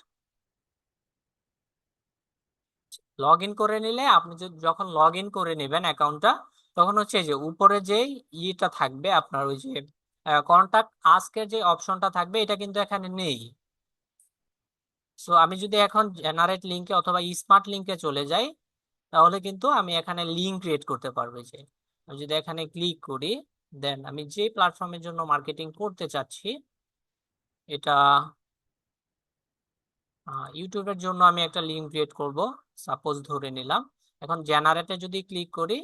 লগ ইন করে নিলে আপনি যখন লগ ইন করে নেবেন অ্যাকাউন্টটা, তখন হচ্ছে এই যে উপরে যেই ইটা থাকবে আপনার ওই যে কন্টাক্ট আজকের যে অপশনটা থাকবে এটা কিন্তু এখানে নেই। সো আমি যদি এখন জেনারেট লিঙ্কে অথবা স্মার্ট লিঙ্কে চলে যাই তাহলে কিন্তু আমি এখানে লিঙ্ক ক্রিয়েট করতে পারবো। যে আমি যদি এখানে ক্লিক করি, দেন আমি যে প্ল্যাটফর্মের জন্য মার্কেটিং করতে চাচ্ছি, এটা ইউটিউবের জন্য আমি একটা লিঙ্ক ক্রিয়েট করব, সাপোজ ধরে নিলাম। এখন জেনারেটে যদি ক্লিক করি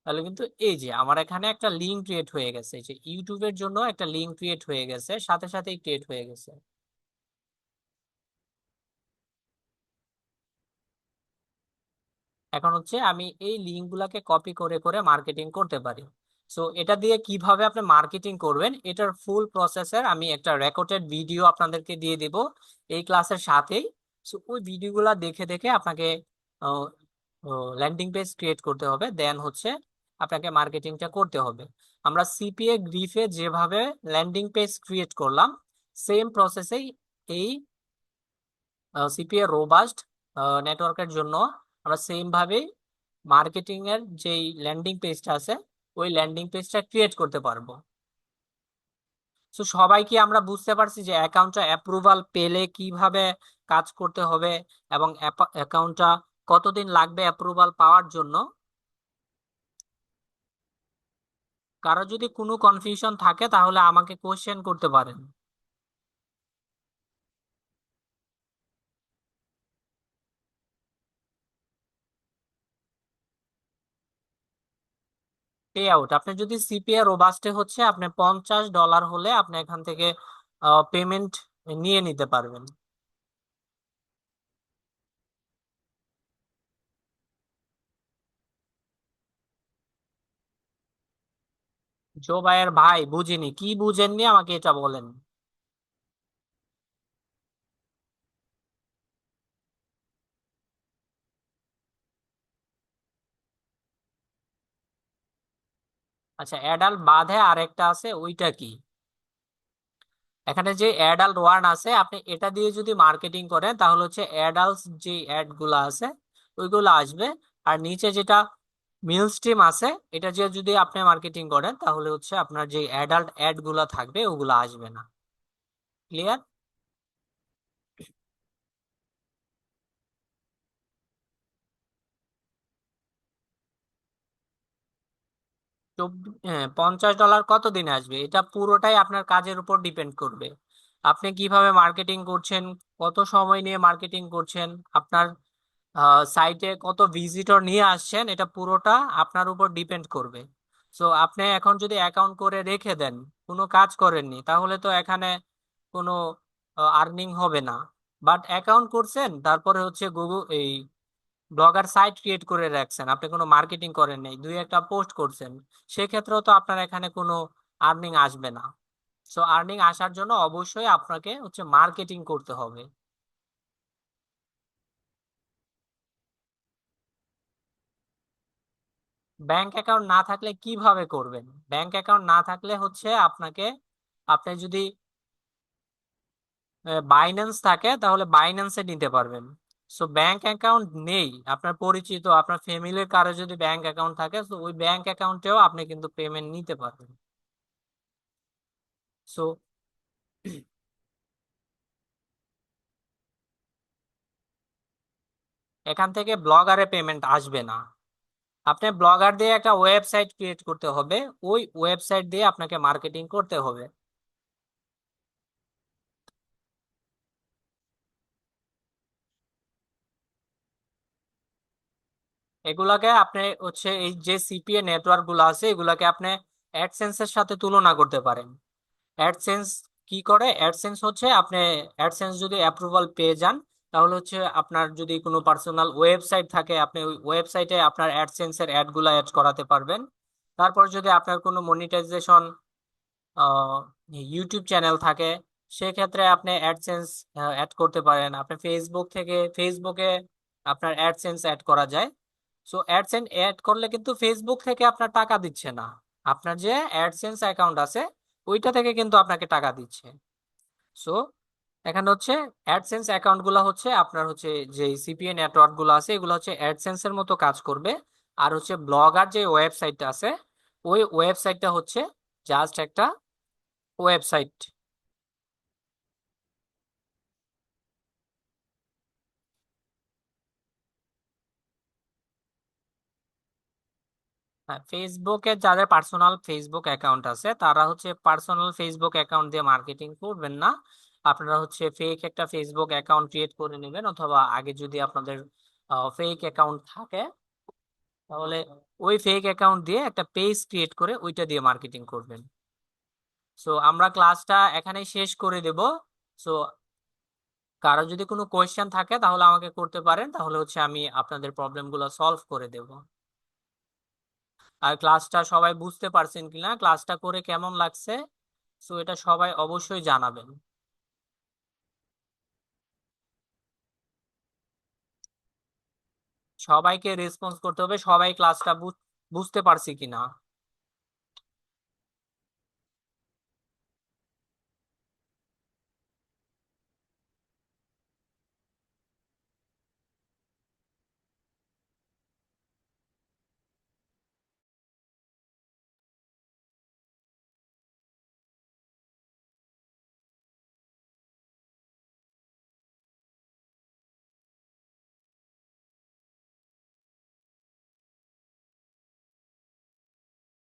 তাহলে কিন্তু এই যে আমার এখানে একটা লিঙ্ক ক্রিয়েট হয়ে গেছে, এই যে ইউটিউবের জন্য একটা লিঙ্ক ক্রিয়েট হয়ে গেছে, সাথে সাথেই ক্রিয়েট হয়ে গেছে। এখন হচ্ছে আমি এই লিঙ্ক গুলাকে কপি করে করে মার্কেটিং করতে পারি। সো এটা দিয়ে কিভাবে আপনি মার্কেটিং করবেন এটার ফুল প্রসেসের আমি একটা রেকর্ডেড ভিডিও আপনাদেরকে দিয়ে দিব এই ক্লাসের সাথেই। সো ওই ভিডিওগুলা দেখে দেখে আপনাকে ল্যান্ডিং পেজ ক্রিয়েট করতে হবে, দেন হচ্ছে আপনাকে মার্কেটিংটা করতে হবে। আমরা সিপিএ গ্রিফে যেভাবে ল্যান্ডিং পেজ ক্রিয়েট করলাম সেম প্রসেসেই এই সিপিএ রোবাস্ট নেটওয়ার্কের জন্য আমরা সেম ভাবে মার্কেটিং এর যেই ল্যান্ডিং পেজটা আছে ওই ল্যান্ডিং পেজটা ক্রিয়েট করতে পারবো। তো সবাই কি আমরা বুঝতে পারছি যে অ্যাকাউন্টটা অ্যাপ্রুভাল পেলে কিভাবে কাজ করতে হবে, এবং অ্যাকাউন্টটা কতদিন লাগবে অ্যাপ্রুভাল পাওয়ার জন্য? কারো যদি কোনো কনফিউশন থাকে তাহলে আমাকে কোশ্চেন করতে পারেন। পে আউট, আপনি যদি সিপিএ রোবাস্টে হচ্ছে আপনি $50 হলে আপনি এখান থেকে পেমেন্ট নিয়ে নিতে পারবেন। জো ভাইয়ের ভাই বুঝিনি, কি বুঝেননি আমাকে এটা বলেন। আচ্ছা, অ্যাডাল্ট বাদে আরেকটা আছে, ওইটা কি? এখানে যে অ্যাডাল্ট ওয়ান আছে, আপনি এটা দিয়ে যদি মার্কেটিং করেন তাহলে হচ্ছে অ্যাডাল্ট যে অ্যাড গুলা আছে ওইগুলো আসবে। আর নিচে যেটা মিল স্ট্রিম আছে, এটা দিয়ে যদি আপনি মার্কেটিং করেন তাহলে হচ্ছে আপনার যে অ্যাডাল্ট অ্যাড গুলা থাকবে ওগুলো আসবে না। ক্লিয়ার? 50 ডলার কত দিনে আসবে এটা পুরোটাই আপনার কাজের উপর ডিপেন্ড করবে। আপনি কিভাবে মার্কেটিং করছেন, কত সময় নিয়ে মার্কেটিং করছেন, আপনার সাইটে কত ভিজিটর নিয়ে আসছেন, এটা পুরোটা আপনার উপর ডিপেন্ড করবে। সো আপনি এখন যদি অ্যাকাউন্ট করে রেখে দেন, কোনো কাজ করেননি, তাহলে তো এখানে কোনো আর্নিং হবে না। বাট অ্যাকাউন্ট করছেন, তারপরে হচ্ছে গুগল এই ব্লগার সাইট ক্রিয়েট করে রাখছেন, আপনি কোনো মার্কেটিং করেন নাই, দুই একটা পোস্ট করছেন, সেক্ষেত্রেও তো আপনার এখানে কোনো আর্নিং আসবে না। সো আর্নিং আসার জন্য অবশ্যই আপনাকে হচ্ছে মার্কেটিং করতে হবে। ব্যাংক অ্যাকাউন্ট না থাকলে কিভাবে করবেন? ব্যাংক অ্যাকাউন্ট না থাকলে হচ্ছে আপনাকে, আপনি যদি বাইন্যান্স থাকে তাহলে বাইন্যান্সে নিতে পারবেন। সো ব্যাংক অ্যাকাউন্ট নেই, আপনার পরিচিত আপনার ফ্যামিলির কারো যদি ব্যাংক অ্যাকাউন্ট থাকে, তো ওই ব্যাংক অ্যাকাউন্টেও আপনি কিন্তু পেমেন্ট নিতে পারবেন। সো এখান থেকে ব্লগারে পেমেন্ট আসবে না। আপনি ব্লগার দিয়ে একটা ওয়েবসাইট ক্রিয়েট করতে হবে, ওই ওয়েবসাইট দিয়ে আপনাকে মার্কেটিং করতে হবে। এগুলাকে আপনি হচ্ছে এই যে সিপিএ নেটওয়ার্ক গুলো আছে এগুলাকে আপনি অ্যাডসেন্স এর সাথে তুলনা করতে পারেন। অ্যাডসেন্স কি করে? অ্যাডসেন্স হচ্ছে আপনি অ্যাডসেন্স যদি অ্যাপ্রুভাল পেয়ে যান, তাহলে হচ্ছে আপনার যদি কোনো পার্সোনাল ওয়েবসাইট থাকে, আপনি ওই ওয়েবসাইটে আপনার অ্যাডসেন্স এর অ্যাড গুলা অ্যাড করাতে পারবেন। তারপর যদি আপনার কোনো মনিটাইজেশন ইউটিউব চ্যানেল থাকে, সেক্ষেত্রে আপনি অ্যাডসেন্স অ্যাড করতে পারেন। আপনি ফেসবুক থেকে, ফেসবুকে আপনার অ্যাডসেন্স অ্যাড করা যায়। সো অ্যাডসেন্স অ্যাড করলে কিন্তু ফেসবুক থেকে আপনার টাকা দিচ্ছে না, আপনার যে অ্যাডসেন্স অ্যাকাউন্ট আছে ওইটা থেকে কিন্তু আপনাকে টাকা দিচ্ছে। সো এখানে হচ্ছে অ্যাডসেন্স অ্যাকাউন্ট গুলো হচ্ছে আপনার হচ্ছে যে সিপিএ নেটওয়ার্ক গুলো আছে এগুলো হচ্ছে অ্যাডসেন্স এর মতো কাজ করবে। আর হচ্ছে ব্লগার যে ওয়েবসাইটটা আছে, ওই ওয়েবসাইটটা হচ্ছে জাস্ট একটা ওয়েবসাইট। হ্যাঁ, ফেসবুকে যাদের পার্সোনাল ফেসবুক অ্যাকাউন্ট আছে তারা হচ্ছে পার্সোনাল ফেসবুক অ্যাকাউন্ট দিয়ে মার্কেটিং করবেন না। আপনারা হচ্ছে ফেক একটা ফেসবুক অ্যাকাউন্ট ক্রিয়েট করে নেবেন, অথবা আগে যদি আপনাদের ফেক অ্যাকাউন্ট থাকে তাহলে ওই ফেক অ্যাকাউন্ট দিয়ে একটা পেজ ক্রিয়েট করে ওইটা দিয়ে মার্কেটিং করবেন। সো আমরা ক্লাসটা এখানেই শেষ করে দেব। সো কারো যদি কোনো কোয়েশ্চেন থাকে তাহলে আমাকে করতে পারেন, তাহলে হচ্ছে আমি আপনাদের প্রবলেমগুলো সলভ করে দেব। আর ক্লাসটা সবাই বুঝতে পারছেন কিনা, ক্লাসটা করে কেমন লাগছে, সো এটা সবাই অবশ্যই জানাবেন। সবাইকে রেসপন্স করতে হবে, সবাই ক্লাসটা বুঝতে পারছি কিনা।